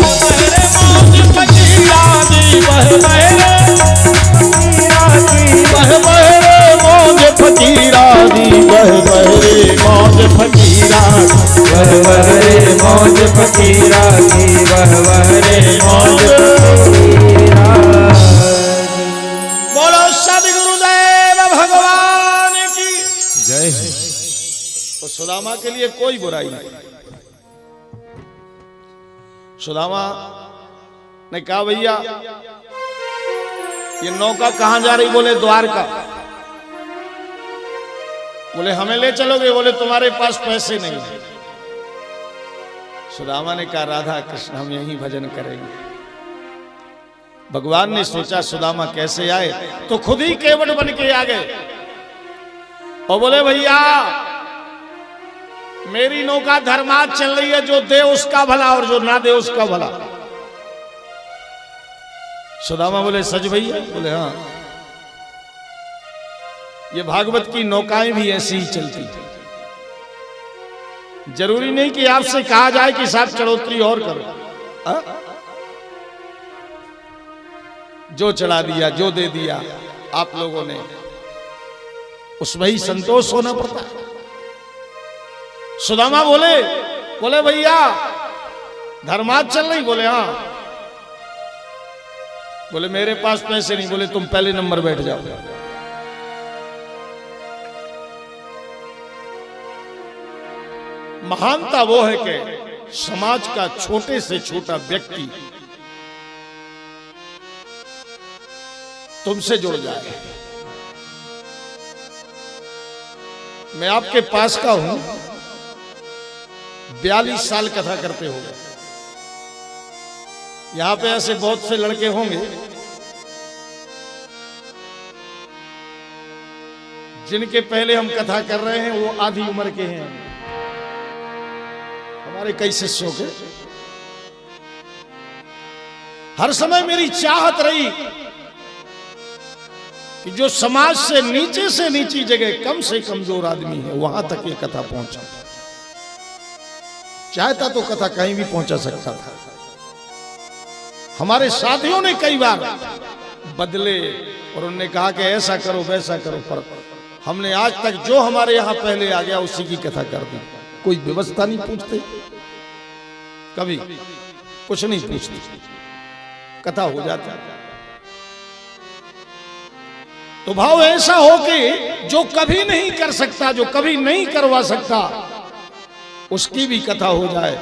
बहरे मौज फकीरा दी बह बहरे बह बहरे मौज फकीरा दी बह बहरे मौज फकीरा वह बहरे मौज फकीरा की वह बहरे मौज फकीरा। बोलो सदगुरुदेव भगवान की जय। तो सुदामा के लिए कोई बुराई नहीं। सुदामा ने कहा भैया ये नौका कहां जा रही, बोले द्वारका। बोले हमें ले चलोगे, बोले तुम्हारे पास पैसे नहीं है। सुदामा ने कहा राधा कृष्ण हम यहीं भजन करेंगे। भगवान ने सोचा सुदामा कैसे आए, तो खुद ही केवट बन के आ गए और बोले भैया मेरी नौका धर्मात चल रही है, जो दे उसका भला और जो ना दे उसका भला। सुदामा बोले सच भैया? बोले हाँ, ये भागवत की नौकाएं भी ऐसी ही चलती थी। जरूरी नहीं कि आपसे कहा जाए कि साहब चढ़ोतरी और करो। आ? जो चढ़ा दिया, जो दे दिया आप लोगों ने, उसमें ही संतोष होना पड़ता है। सुदामा बोले भैया धर्मात चल रही? बोले हाँ। बोले मेरे पास पैसे नहीं। बोले तुम पहले नंबर बैठ जाओ। महानता वो है कि समाज का छोटे से छोटा व्यक्ति तुमसे जुड़ जाए। मैं आपके पास का हूं, 42 साल कथा करते हो गए। यहां पे ऐसे बहुत से लड़के होंगे जिनके पहले हम कथा कर रहे हैं, वो आधी उम्र के हैं। हमारे कई शिष्यों के हर समय मेरी चाहत रही कि जो समाज से नीची जगह कम से कमजोर आदमी है, वहां तक ये कथा पहुंचा। चाहता तो कथा कहीं भी पहुंचा सकता था। हमारे साथियों ने कई बार बदले और उन्होंने कहा कि ऐसा करो वैसा करो, पर हमने आज तक जो हमारे यहां पहले आ गया उसी की कथा कर दी। कोई व्यवस्था नहीं पूछते, कभी कुछ नहीं पूछते, कथा हो जाती। तो भाव ऐसा हो कि जो कभी नहीं कर सकता, जो कभी नहीं करवा सकता, उसकी भी कथा हो जाए।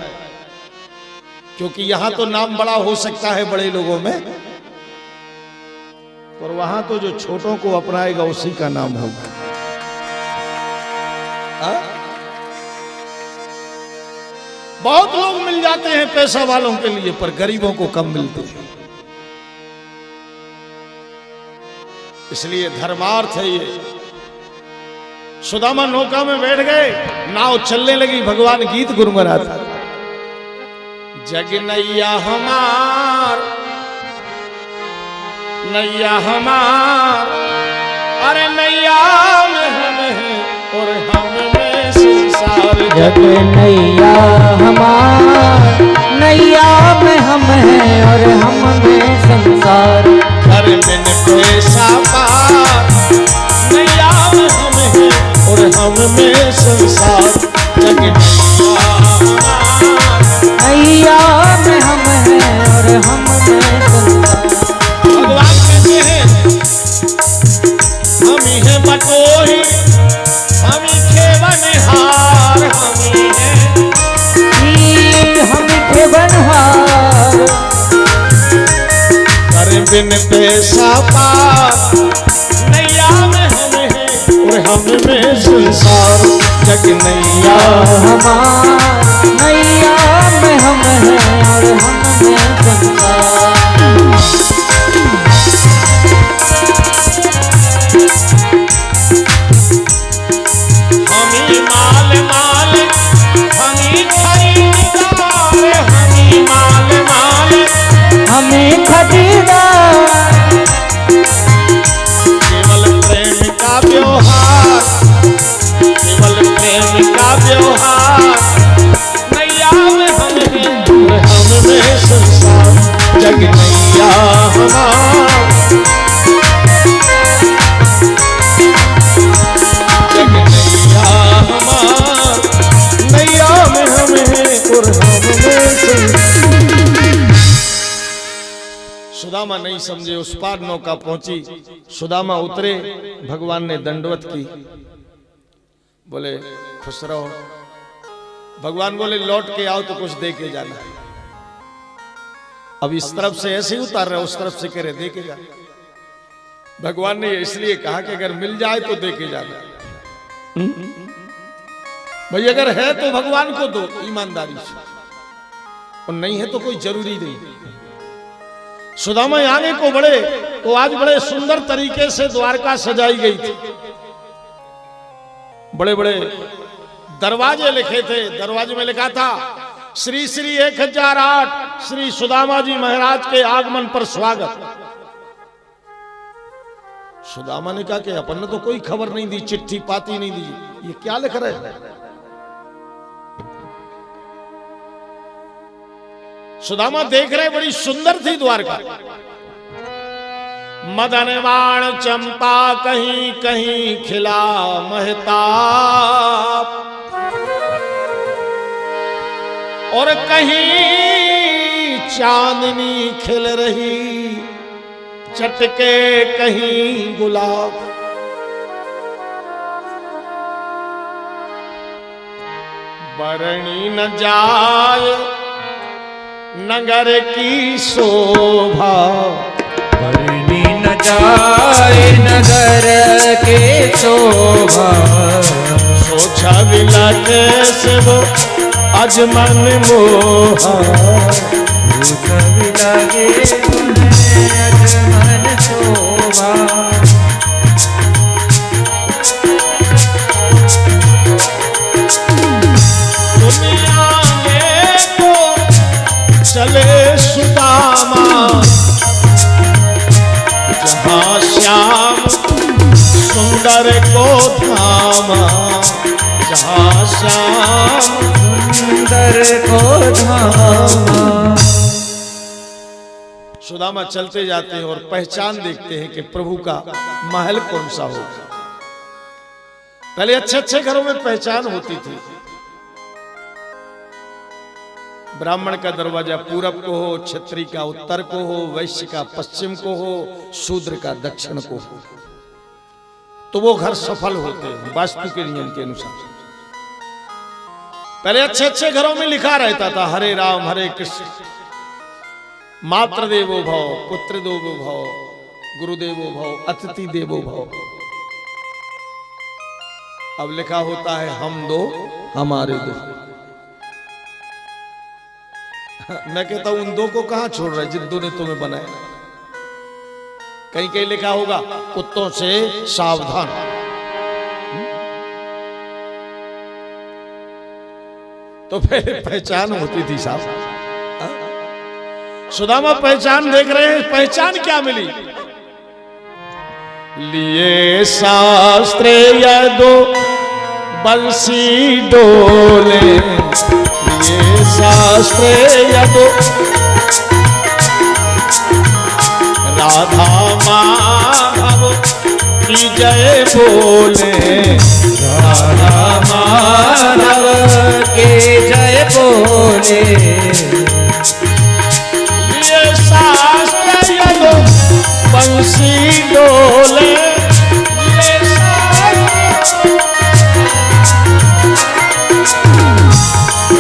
क्योंकि यहां तो नाम बड़ा हो सकता है बड़े लोगों में, और वहां तो जो छोटों को अपनाएगा उसी का नाम होगा। बहुत लोग मिल जाते हैं पैसा वालों के लिए, पर गरीबों को कम मिलते हैं। इसलिए धर्मार्थ है ये। सुदामा नौका में बैठ गए, नाव चलने लगी, भगवान गीत गुनगुनाता, जग नैया हमार, नैया हमार, अरे नैया में हम हैं और हम में संसार। जग नैया हमार, नैया में हम हैं और हम में संसार। हर दिन पैसा पार, नैया में हम हैं और हम में संसार। जग नैया हमार, नैया में हम हैं और हम में संसार। भगवान कहते हैं हम ही हैं बटोही, हम ही खेवनहार, हम ही बनहार। कर बिन पैसा पार, नैया में हम हैं और हम में संसार। जग नैया हमार, नैया में हम हैं और हम में संसार। हमी माल माल, हमी खरीदार, हमी माल माल, हमें खरीदार। केवल प्रेम का व्यवहार, केवल प्रेम का व्यवहार। नैया में हम हैं और हम में संसार। जग नैया हमार, जग नैया हमार, नैया में हम हैं और हम में संसार। सुदामा नहीं समझे, उस पार नौका पहुंची, सुदामा उतरे, भगवान ने दंडवत की, बोले खुश रहो। भगवान बोले लौट के आओ तो कुछ दे के जाना। अब इस तरफ से ऐसे ही उतार रहे, उस तरफ से कह रहे दे के जाना। भगवान ने इसलिए कहा कि अगर मिल जाए तो दे के जाना। भाई अगर है तो भगवान को दो ईमानदारी से, और नहीं है तो कोई जरूरी नहीं। सुदामा आने को बढ़े तो आज बड़े सुंदर तरीके से द्वारका सजाई गई थी। बड़े बड़े दरवाजे लिखे थे, दरवाजे में लिखा था श्री श्री 1008 श्री सुदामा जी महाराज के आगमन पर स्वागत। सुदामा ने कहा कि अपन ने तो कोई खबर नहीं दी, चिट्ठी पाती नहीं दी, ये क्या लिख रहे हैं? सुदामा देख रहे बड़ी सुंदर थी द्वारका, मदनवाण चंपा कहीं कहीं खिला महताब, और कहीं चांदनी खिल रही चटके कहीं गुलाब। बरनी न जाए नगर की शोभा, बरनी न जाए नगर के शोभा। सोचा विला कैसे वो अजमन मोहा। कवि लगे अजमन शोभा। दुनिया में तो चले सुदामा, जहाँ श्याम सुंदर को धामा। जहाँ श्याम सुंदर को धामा। सुदामा चलते जाते हैं और पहचान देखते हैं कि प्रभु का महल कौन सा होगा। पहले अच्छे अच्छे घरों में पहचान होती थी। ब्राह्मण का दरवाजा पूरब को हो, क्षत्रिय का उत्तर को हो, वैश्य का पश्चिम को हो, शूद्र का दक्षिण को हो, तो वो घर सफल होते हैं वास्तु के नियम के अनुसार। पहले अच्छे अच्छे घरों में लिखा रहता था हरे राम हरे कृष्ण, मातृ देवो भव, पुत्र देवो भव, गुरुदेवो भव, अतिथि देवो भव। अब लिखा होता है हम दो हमारे दो। मैं कहता हूं उन दो को कहां छोड़ रहे जिन दो ने तुम्हें बनाया। कहीं कहीं लिखा होगा कुत्तों से सावधान। तो पहले पहचान होती थी साहब। सुदामा पहचान देख रहे हैं, पहचान क्या मिली? लिए शास्त्र यदो बंसी डोले, लिए शास्त्र यदो राधा माधव की जय बोले। राधा माधव के जय बोले। ये शास्त्र यदो बंसी डोले, ये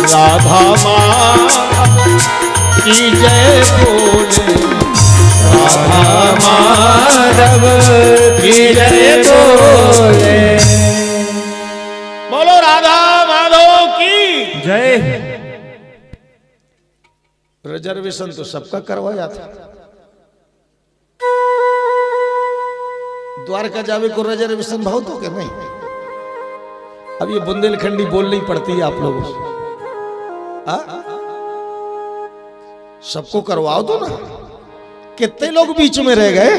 राधा माधव की जय बोले। राधा माधव की जय बोले। बोलो राधा माधव की जय। रिजर्वेशन तो सबका करवाया था। द्वारका जावे को रिजर्वेशन बहुत हो गया नहीं। अब ये बुंदेलखंडी बोलनी पड़ती है आप लोगों से। सबको करवाओ तो ना। कितने लोग बीच में रह गए?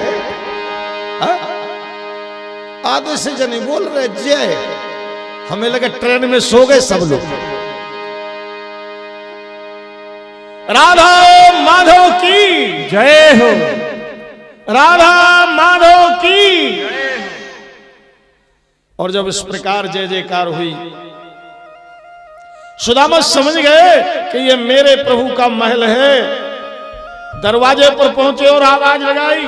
आधे से जने बोल रहे जय। हमें लगा ट्रेन में सो गए सब लोग। राधा माधव की जय हो। राधा माधव की। और जब इस प्रकार जय जयकार हुई, सुदामा समझ गए कि ये मेरे प्रभु का महल है। दरवाजे पर पहुंचे और आवाज लगाई,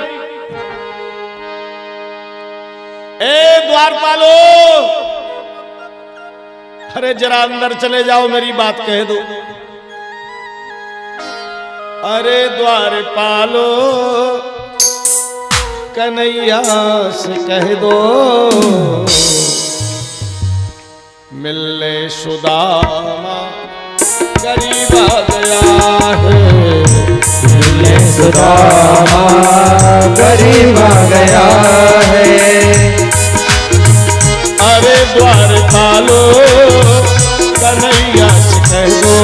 ए द्वारपालो, अरे जरा अंदर चले जाओ, मेरी बात कह दो। अरे द्वारपालो कन्हैया से कह दो, मिलने सुदामा गरीब आ गया है। मिलने सुदामा गरीब आ गया है। अरे द्वारपालो कन्हैया से कह दो,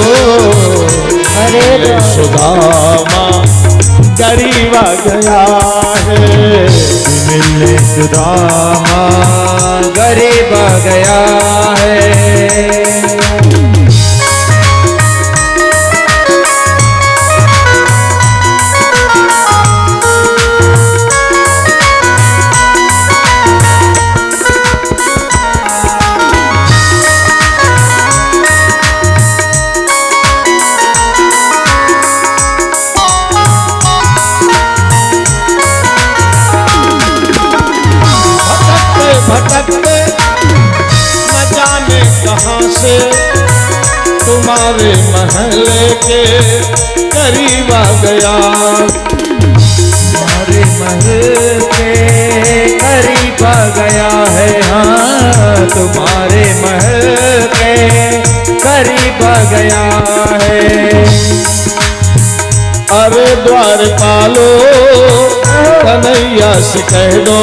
अरे सुदामा गरीब आ गया है। मिलने सुदामा गरीब आ गया है। भटकते न जाने कहां से तुम्हारे महल के करीब आ गया। तुम्हारे महल के आ गया है, हाँ तुम्हारे महल के करीब आ गया है। अरे द्वार पालो कन्हैया से कह दो,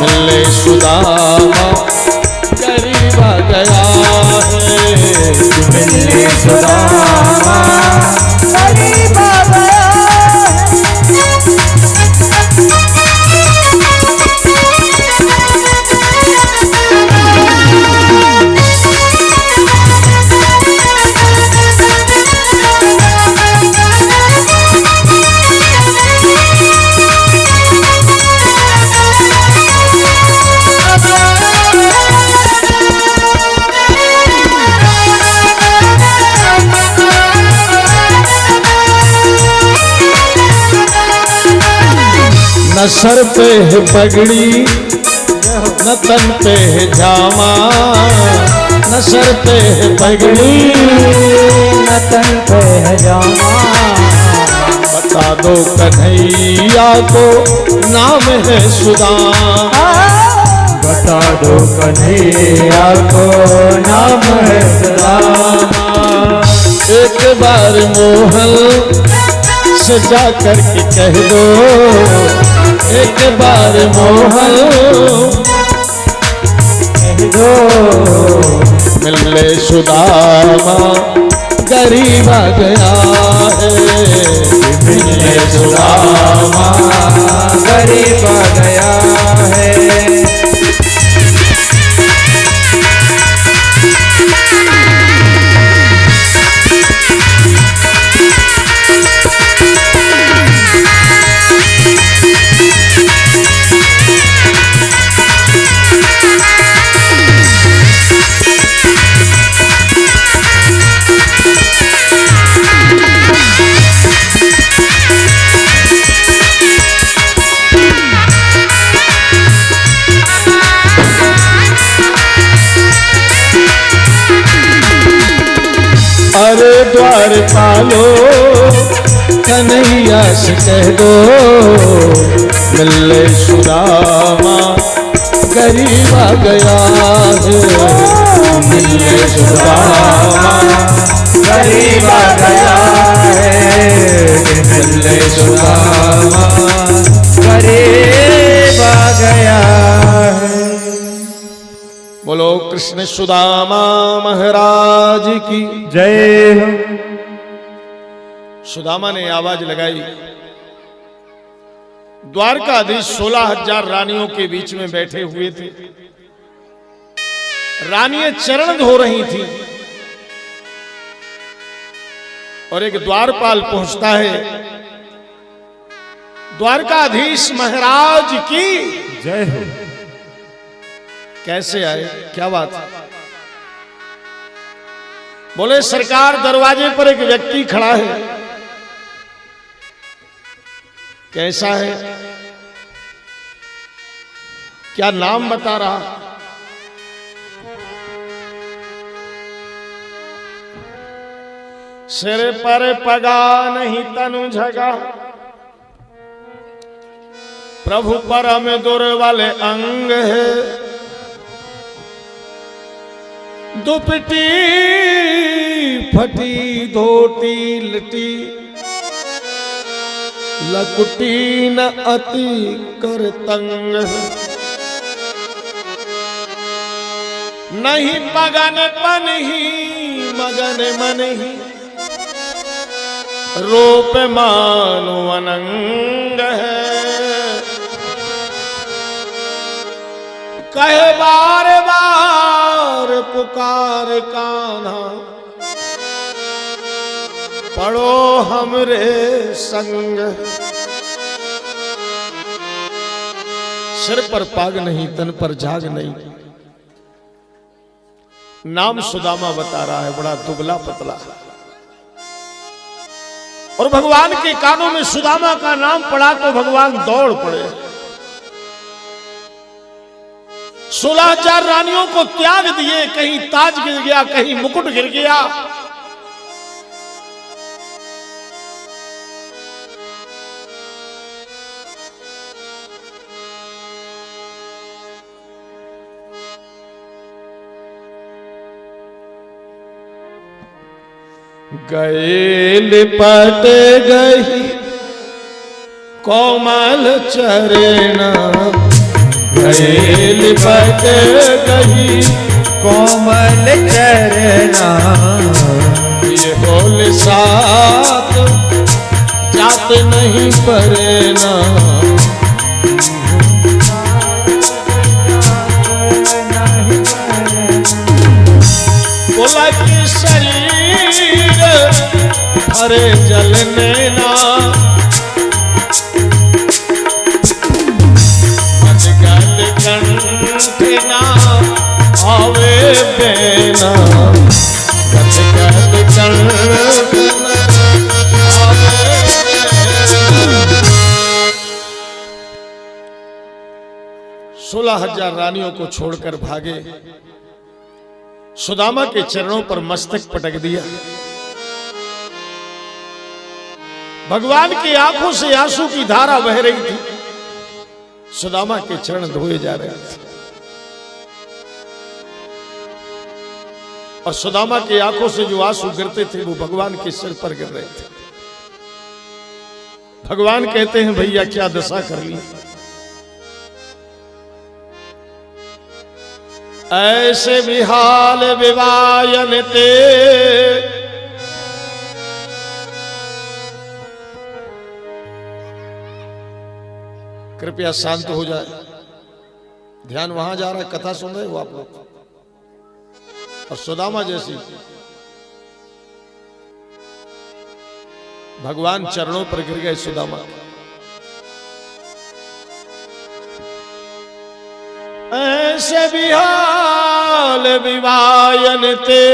मिलने सुदामा करीब आ गया है, मिलने सुदामा करीब आ गया न सर पे है पगड़ी न तन पे है जामा, न सर पे है पगड़ी न तन पे है जामा। बता दो कन्हैया को नाम है सुदामा, बता दो कन्हैया को नाम है सुदामा। एक बार मोहन सजा करके कह दो, एक बार मोहन कह दो, मिलने सुदामा करीब आ गया है, मिलने सुदामा करीब आ गया है। अरे द्वार पालो कन्हैया से कह दो, मिलने सुदामा करीब आ गया है, मिलने सुदामा करीब आ गया है, मिलने सुदामा करीब आ गया है। बोलो कृष्ण सुदामा महाराज की जय हो। सुदामा ने आवाज लगाई। द्वारकाधीश 16,000 रानियों के बीच में बैठे हुए थे। रानियां चरण धो रही थी और एक द्वारपाल पहुंचता है, द्वारकाधीश महाराज की जय हो। कैसे आए, क्या बात? बोले सरकार, दरवाजे पर एक व्यक्ति खड़ा है। कैसा है, क्या नाम बता रहा? सिर पर पगा नहीं तनु झगा, प्रभु परम दुर्बल अंग है, दुपटी फटी धोती लटी, लकुटी न अति कर तंग, नहीं पगन पन ही मगन मन ही, रूप मानो अनंग है, कहे बार बार पुकार कान्हा, पढ़ो हमरे संग। सिर पर पाग नहीं, तन पर झाग नहीं। नाम सुदामा बता रहा है, बड़ा दुबला पतला, और भगवान के कानों में सुदामा का नाम पड़ा तो भगवान दौड़ पड़े। 16,000 रानियों को त्याग दिए, कहीं ताज गिर गया, कहीं मुकुट गिर गया। गए लिपट गई कोमल चरना, गए लिपट गई कोमल चरना, ये होल साथ जात नहीं परेना। बोला कि शरीर भरे जलने ना, गल कंठ ना आवे बेना, गल कंठ ना आवे बेना। 16,000 रानियों को छोड़कर भागे, सुदामा के चरणों पर मस्तक पटक दिया। भगवान की आंखों से आंसू की धारा बह रही थी, सुदामा के चरण धोए जा रहे थे और सुदामा की आंखों से जो आंसू गिरते थे वो भगवान के सिर पर गिर रहे थे। भगवान कहते हैं भैया क्या दशा कर ली, ऐसे विहाल विवायन ते, कृपया शांत हो जाए, ध्यान वहां जा रहा है, कथा सुन रहे हो आप लोग। और सुदामा जैसी भगवान चरणों पर गिर गए सुदामा। ऐसे विहाल विवायन ते,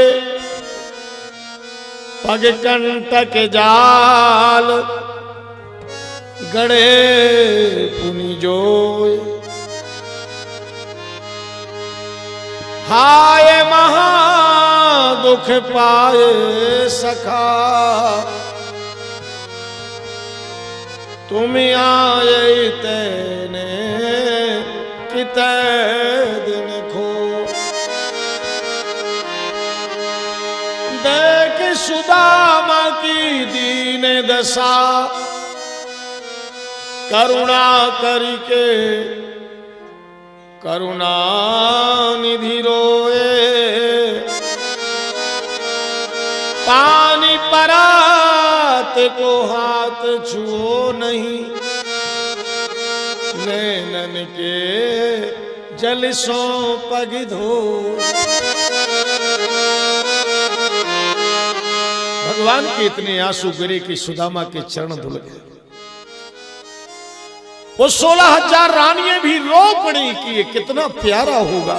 पग कंटक जाल, गड़े पुनि जोय, हाय महा दुख पाए सखा, तुम आए तेने किते दिन खो। देख सुदामा की दीन दशा, करुणा करके करुणा निधि रोए, पानी परात को हाथ छुओ नहीं, नैनन के जल सो पग धो। भगवान के इतने आंसू गिरे कि सुदामा के चरण धुल गए। वो 16,000 रानियां भी रो पड़ी कि ये कितना प्यारा होगा।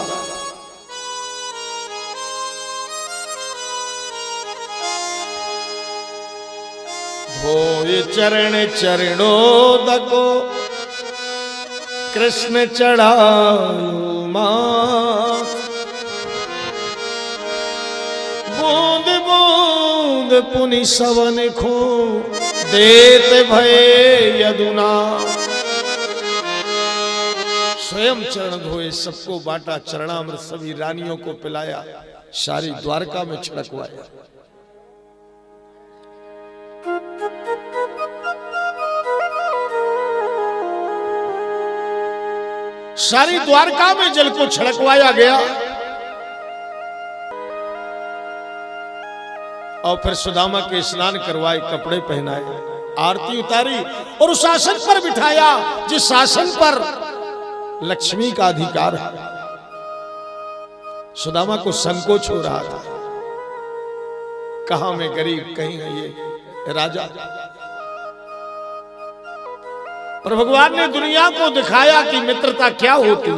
धोए चरण चरणोदको, कृष्ण चढ़ायो माथ, बूंद बूंद पुनि सवन खो, देत भय यदुना। स्वयं चरण धोए, सबको बांटा चरणामृत, सभी रानियों को पिलाया, सारी द्वारका में छिड़कवाया। सारी द्वारका में जल को छिड़कवाया गया और फिर सुदामा के स्नान करवाए, कपड़े पहनाए, आरती उतारी और उस आसन पर बिठाया जिस आसन पर लक्ष्मी का अधिकार है। सुदामा को संकोच हो रहा था, कहां मैं गरीब, कहीं है ये राजा। पर भगवान ने दुनिया को दिखाया कि मित्रता क्या होती।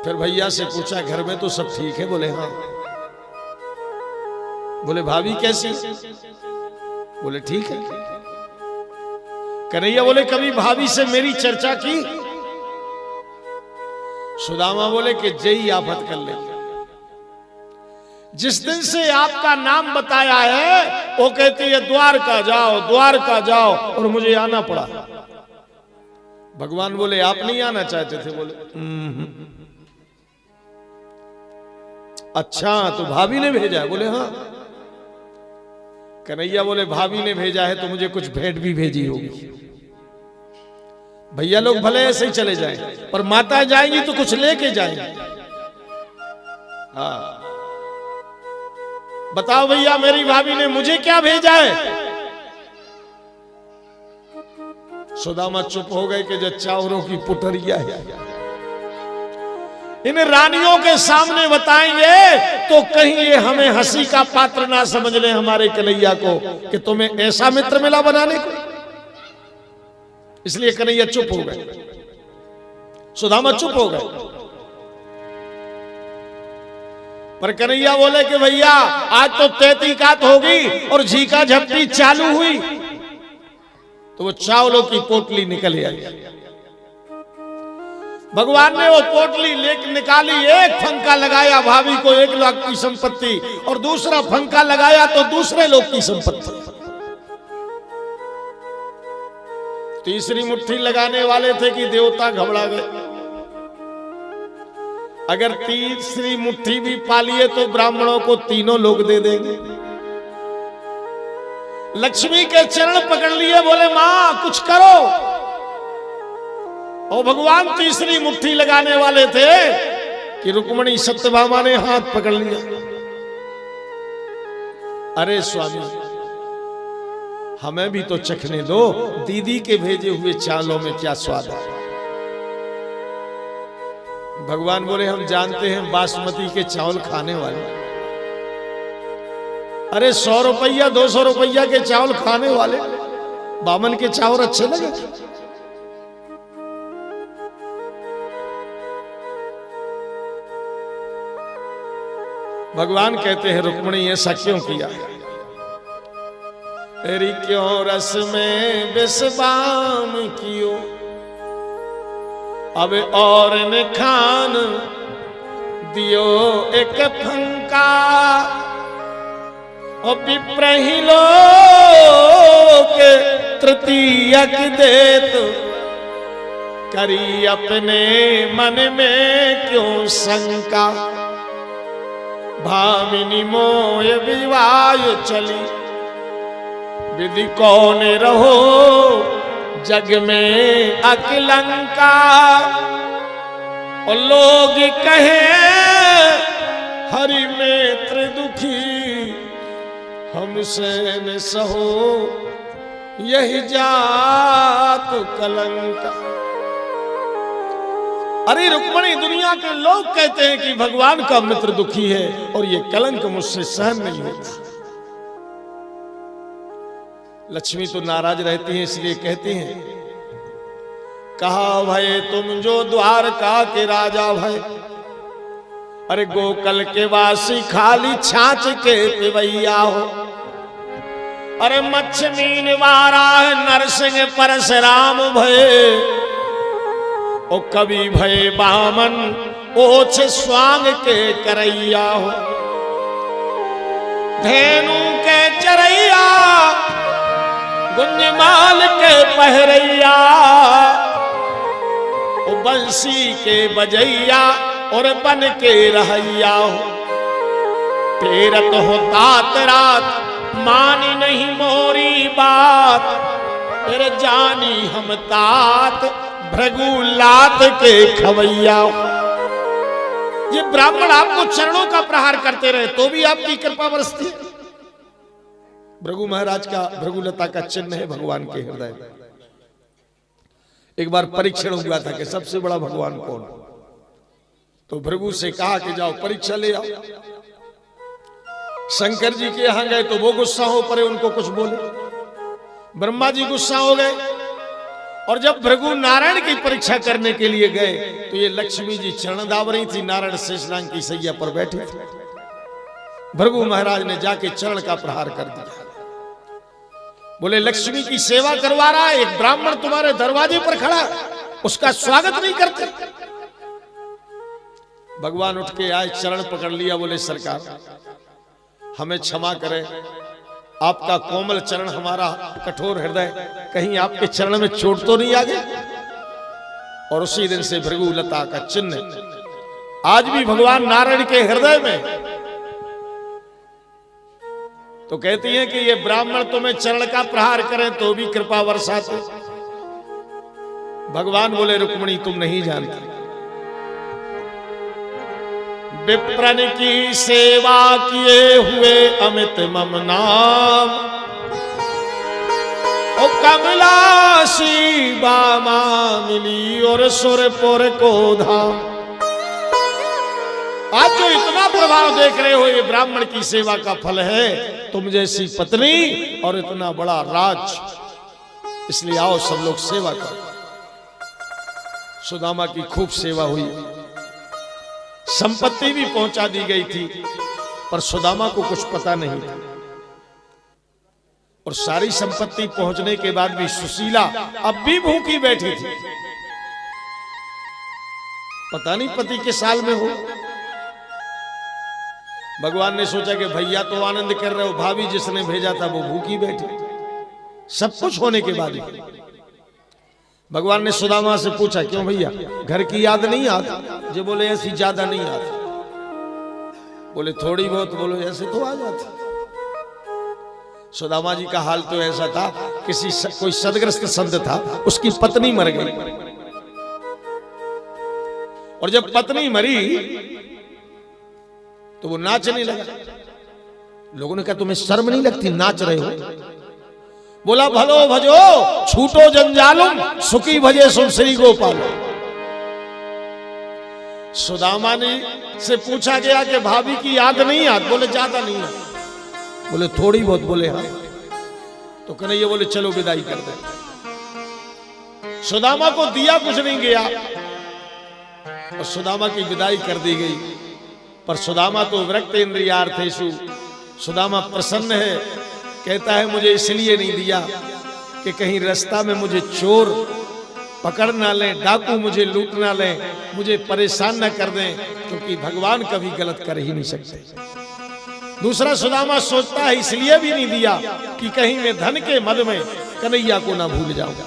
फिर भैया से पूछा घर में तो सब ठीक है? बोले हाँ। बोले भाभी कैसी? बोले ठीक है। कन्हैया बोले कभी भाभी से मेरी चर्चा की? सुदामा बोले कि जय आफत कर ले। जिस दिन से आपका नाम बताया है वो कहती है द्वारका जाओ, द्वारका जाओ, और मुझे आना पड़ा। भगवान बोले आप नहीं आना चाहते थे? बोले अच्छा तो भाभी ने भेजा है? बोले हाँ। कन्हैया बोले भाभी ने भेजा है तो मुझे कुछ भेंट भी भेजी होगी। भैया लोग भले ऐसे ही चले जाएं, पर माता जाएंगी तो कुछ लेके जाएंगी। हाँ बताओ भैया, मेरी भाभी ने मुझे क्या भेजा है? सुदामा चुप हो गए कि जो चावरों की पुटरिया है इन रानियों के सामने बताएंगे तो कहीं ये हमें हंसी का पात्र ना समझ ले हमारे कन्हैया को कि तुम्हें ऐसा मित्र मिला बनाने को। इसलिए कन्हैया चुप हो गए, सुदामा चुप हो गए। पर कन्हैया बोले कि भैया आज तो तहकीकात होगी और झीका झपटी चालू हुई तो वो चावलों की पोटली निकल आई। भगवान ने वो पोटली लेकर निकाली, एक फंका लगाया भाभी को 1 लाख की संपत्ति और दूसरा फंका लगाया तो दूसरे लोग की संपत्ति। तीसरी मुट्ठी लगाने वाले थे कि देवता घबरा गए। अगर तीसरी मुट्ठी भी पालिए तो ब्राह्मणों को 3 लोग दे देंगे। लक्ष्मी के चरण पकड़ लिए, बोले मां कुछ करो। और भगवान तीसरी मुट्ठी लगाने वाले थे कि रुक्मणी सत्यभामा ने हाथ पकड़ लिया। अरे स्वामी हमें भी तो चखने दो, दीदी के भेजे हुए चावलों में क्या स्वाद है। भगवान बोले हम जानते हैं बासमती के चावल खाने वाले। अरे 100 रुपया 200 रुपया के चावल खाने वाले, बामन के चावल अच्छे लगे? भगवान कहते हैं रुक्मणी ऐसा क्यों किया? तेरी क्यों रस में बिस्बाम कियो, अब और ने खान दियो एक फंका। और विप्रही लोग तृतीयक देत करी अपने मन में क्यों शंका। भामिनी मोय विवाह चली विधि कौन रहो जग में अकलंका। और लोग कहे हरि नेत्र दुखी हमसे न सहो यही जात कलंका। अरे रुक्मणी दुनिया के लोग कहते हैं कि भगवान का मित्र दुखी है और ये कलंक मुझसे सहन नहीं होता। लक्ष्मी तो नाराज रहती है इसलिए कहती हैं कहा भय तुम जो द्वारका के राजा भय। अरे गोकल के वासी खाली छाछ के पिवैया हो। अरे मच्छमीन वारा नरसिंह परशुराम भय। ओ कवि भय बामन ओछ स्वांग के करैया हो। धेनु के चरैया गुंजमाल के पहरैया। ओ बंसी के बजैया और बन के रहैया हो। तेरत हो तात रात मानी नहीं मोरी बात। तेरे जानी हम तात भृगु लात के खवैया। ये ब्राह्मण आपको चरणों का प्रहार करते रहे तो भी आपकी कृपा बरसती है। भृगु महाराज का भृगुलता का चिन्ह है भगवान के हृदय में। एक बार परीक्षण हुआ था कि सबसे बड़ा भगवान कौन। तो भृगु से कहा कि जाओ परीक्षा ले आओ। शंकर जी के यहां गए तो वो गुस्सा हो पड़े, उनको कुछ बोले। ब्रह्मा जी गुस्सा हो गए। और जब भृगु नारायण की परीक्षा करने के लिए गए तो ये लक्ष्मी जी चरण दाब रही थी, नारायण शेषनाग की सैया पर बैठे थे। भृगु महाराज ने जाके चरण का प्रहार कर दिया। बोले लक्ष्मी की सेवा करवा रहा है, एक ब्राह्मण तुम्हारे दरवाजे पर खड़ा, उसका स्वागत नहीं करते। भगवान उठ के आए, चरण पकड़ लिया, बोले सरकार हमें क्षमा करें, आपका कोमल चरण हमारा कठोर हृदय कहीं आपके चरण में चोट तो नहीं आ गई। और उसी दिन से भृगुलता का चिन्ह आज भी भगवान नारायण के हृदय में। तो कहती हैं कि ये ब्राह्मण तुम्हें चरण का प्रहार करें तो भी कृपा बरसाते। भगवान बोले रुक्मिणी तुम नहीं जानती, विप्रन की सेवा किए हुए अमित मम नाम, ओ कमलासी बामा मिली और सुरपुर को धाम। आज जो इतना प्रभाव देख रहे हो ये ब्राह्मण की सेवा का फल है, तुम जैसी पत्नी और इतना बड़ा राज, इसलिए आओ सब लोग सेवा करो। सुदामा की खूब सेवा हुई, संपत्ति भी पहुंचा दी गई थी, पर सुदामा को कुछ पता नहीं था। और सारी संपत्ति पहुंचने के बाद भी सुशीला अब भी भूखी बैठी थी। पता नहीं पति के साल में हो। भगवान ने सोचा कि भैया तो आनंद कर रहे हो, भाभी जिसने भेजा था वो भूखी बैठी। सब कुछ होने के बाद भगवान ने सुदामा से पूछा क्यों भैया घर की याद नहीं आती? जो बोले ऐसी ज्यादा नहीं आती। बोले थोड़ी बहुत, बोलो ऐसे तो आ जाती। सुदामा जी का हाल तो ऐसा था, कोई सदग्रस्त संत था, उसकी पत्नी मर गई, और जब पत्नी मरी तो वो नाचने लगा। लोगों ने कहा तुम्हें शर्म नहीं लगती, नाच रहे हो? बोला भलो भजो छूटो जंजालुम, सुखी भजे सुन श्री गोपाल। सुदामा ने से पूछा गया कि भाभी की याद नहीं आती? बोले ज्यादा नहीं है। बोले थोड़ी बहुत? बोले हाँ। तो कन्हैया बोले चलो विदाई कर दे। सुदामा को दिया कुछ नहीं गया और सुदामा की विदाई कर दी गई। पर सुदामा तो विरक्त इंद्रियार्थेषु, सुदामा प्रसन्न है, कहता है मुझे इसलिए नहीं दिया कि कहीं रास्ता में मुझे चोर पकड़ ना लें, डाकू मुझे लूट ना लें, मुझे परेशान ना कर दें, क्योंकि भगवान कभी गलत कर ही नहीं सकते। दूसरा सुदामा सोचता है इसलिए भी नहीं दिया कि कहीं मैं धन के मद में कन्हैया को ना भूल जाऊंगा,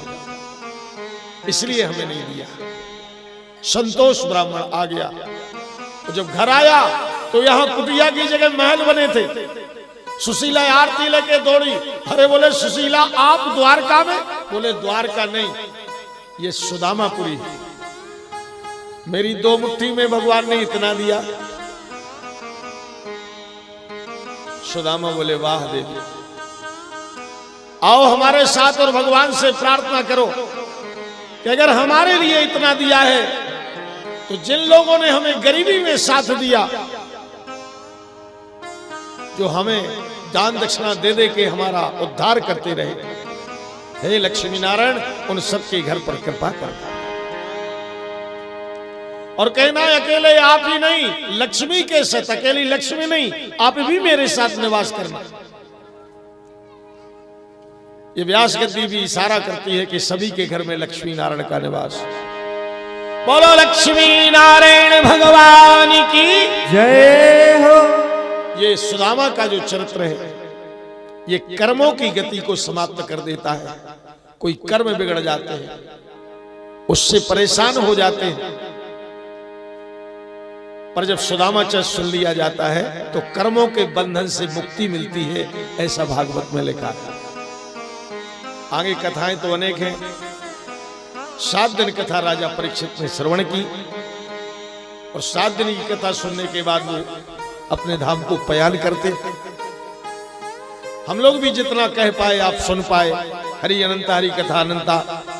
इसलिए हमें नहीं दिया। संतोष ब्राह्मण आ गया। तो जब घर आया तो यहां कुटिया की जगह महल बने थे। सुशीला आरती लेके दौड़ी। अरे बोले सुशीला आप द्वारका में? बोले द्वारका नहीं, ये सुदामापुरी है। मेरी दो मुट्ठी में भगवान ने इतना दिया। सुदामा बोले वाह देवी, आओ हमारे साथ और भगवान से प्रार्थना करो कि अगर हमारे लिए इतना दिया है तो जिन लोगों ने हमें गरीबी में साथ दिया, जो हमें दान दक्षिणा दे दे के हमारा उद्धार करते रहे, हे लक्ष्मी नारायण उन सबके घर पर कृपा कर। और कहना अकेले आप ही नहीं, लक्ष्मी के साथ, अकेली लक्ष्मी नहीं, आप भी मेरे साथ निवास करना। ये व्यास गद्दी भी इशारा करती है कि सभी के घर में लक्ष्मी नारायण का निवास। बोलो लक्ष्मी नारायण भगवान की जय हो। ये सुदामा का जो चरित्र है ये कर्मों की गति को समाप्त कर देता है। कोई कर्म बिगड़ जाते हैं, उससे परेशान हो जाते हैं, पर जब सुदामा चरित्र सुन लिया जाता है तो कर्मों के बंधन से मुक्ति मिलती है, ऐसा भागवत में लिखा है। आगे कथाएं तो अनेक हैं। 7 दिन कथा राजा परीक्षित ने श्रवण की और 7 दिन की कथा सुनने के बाद वो अपने धाम को पयान करते। हम लोग भी जितना कह पाए आप सुन पाए। हरि अनंता, हरि कथा अनंता।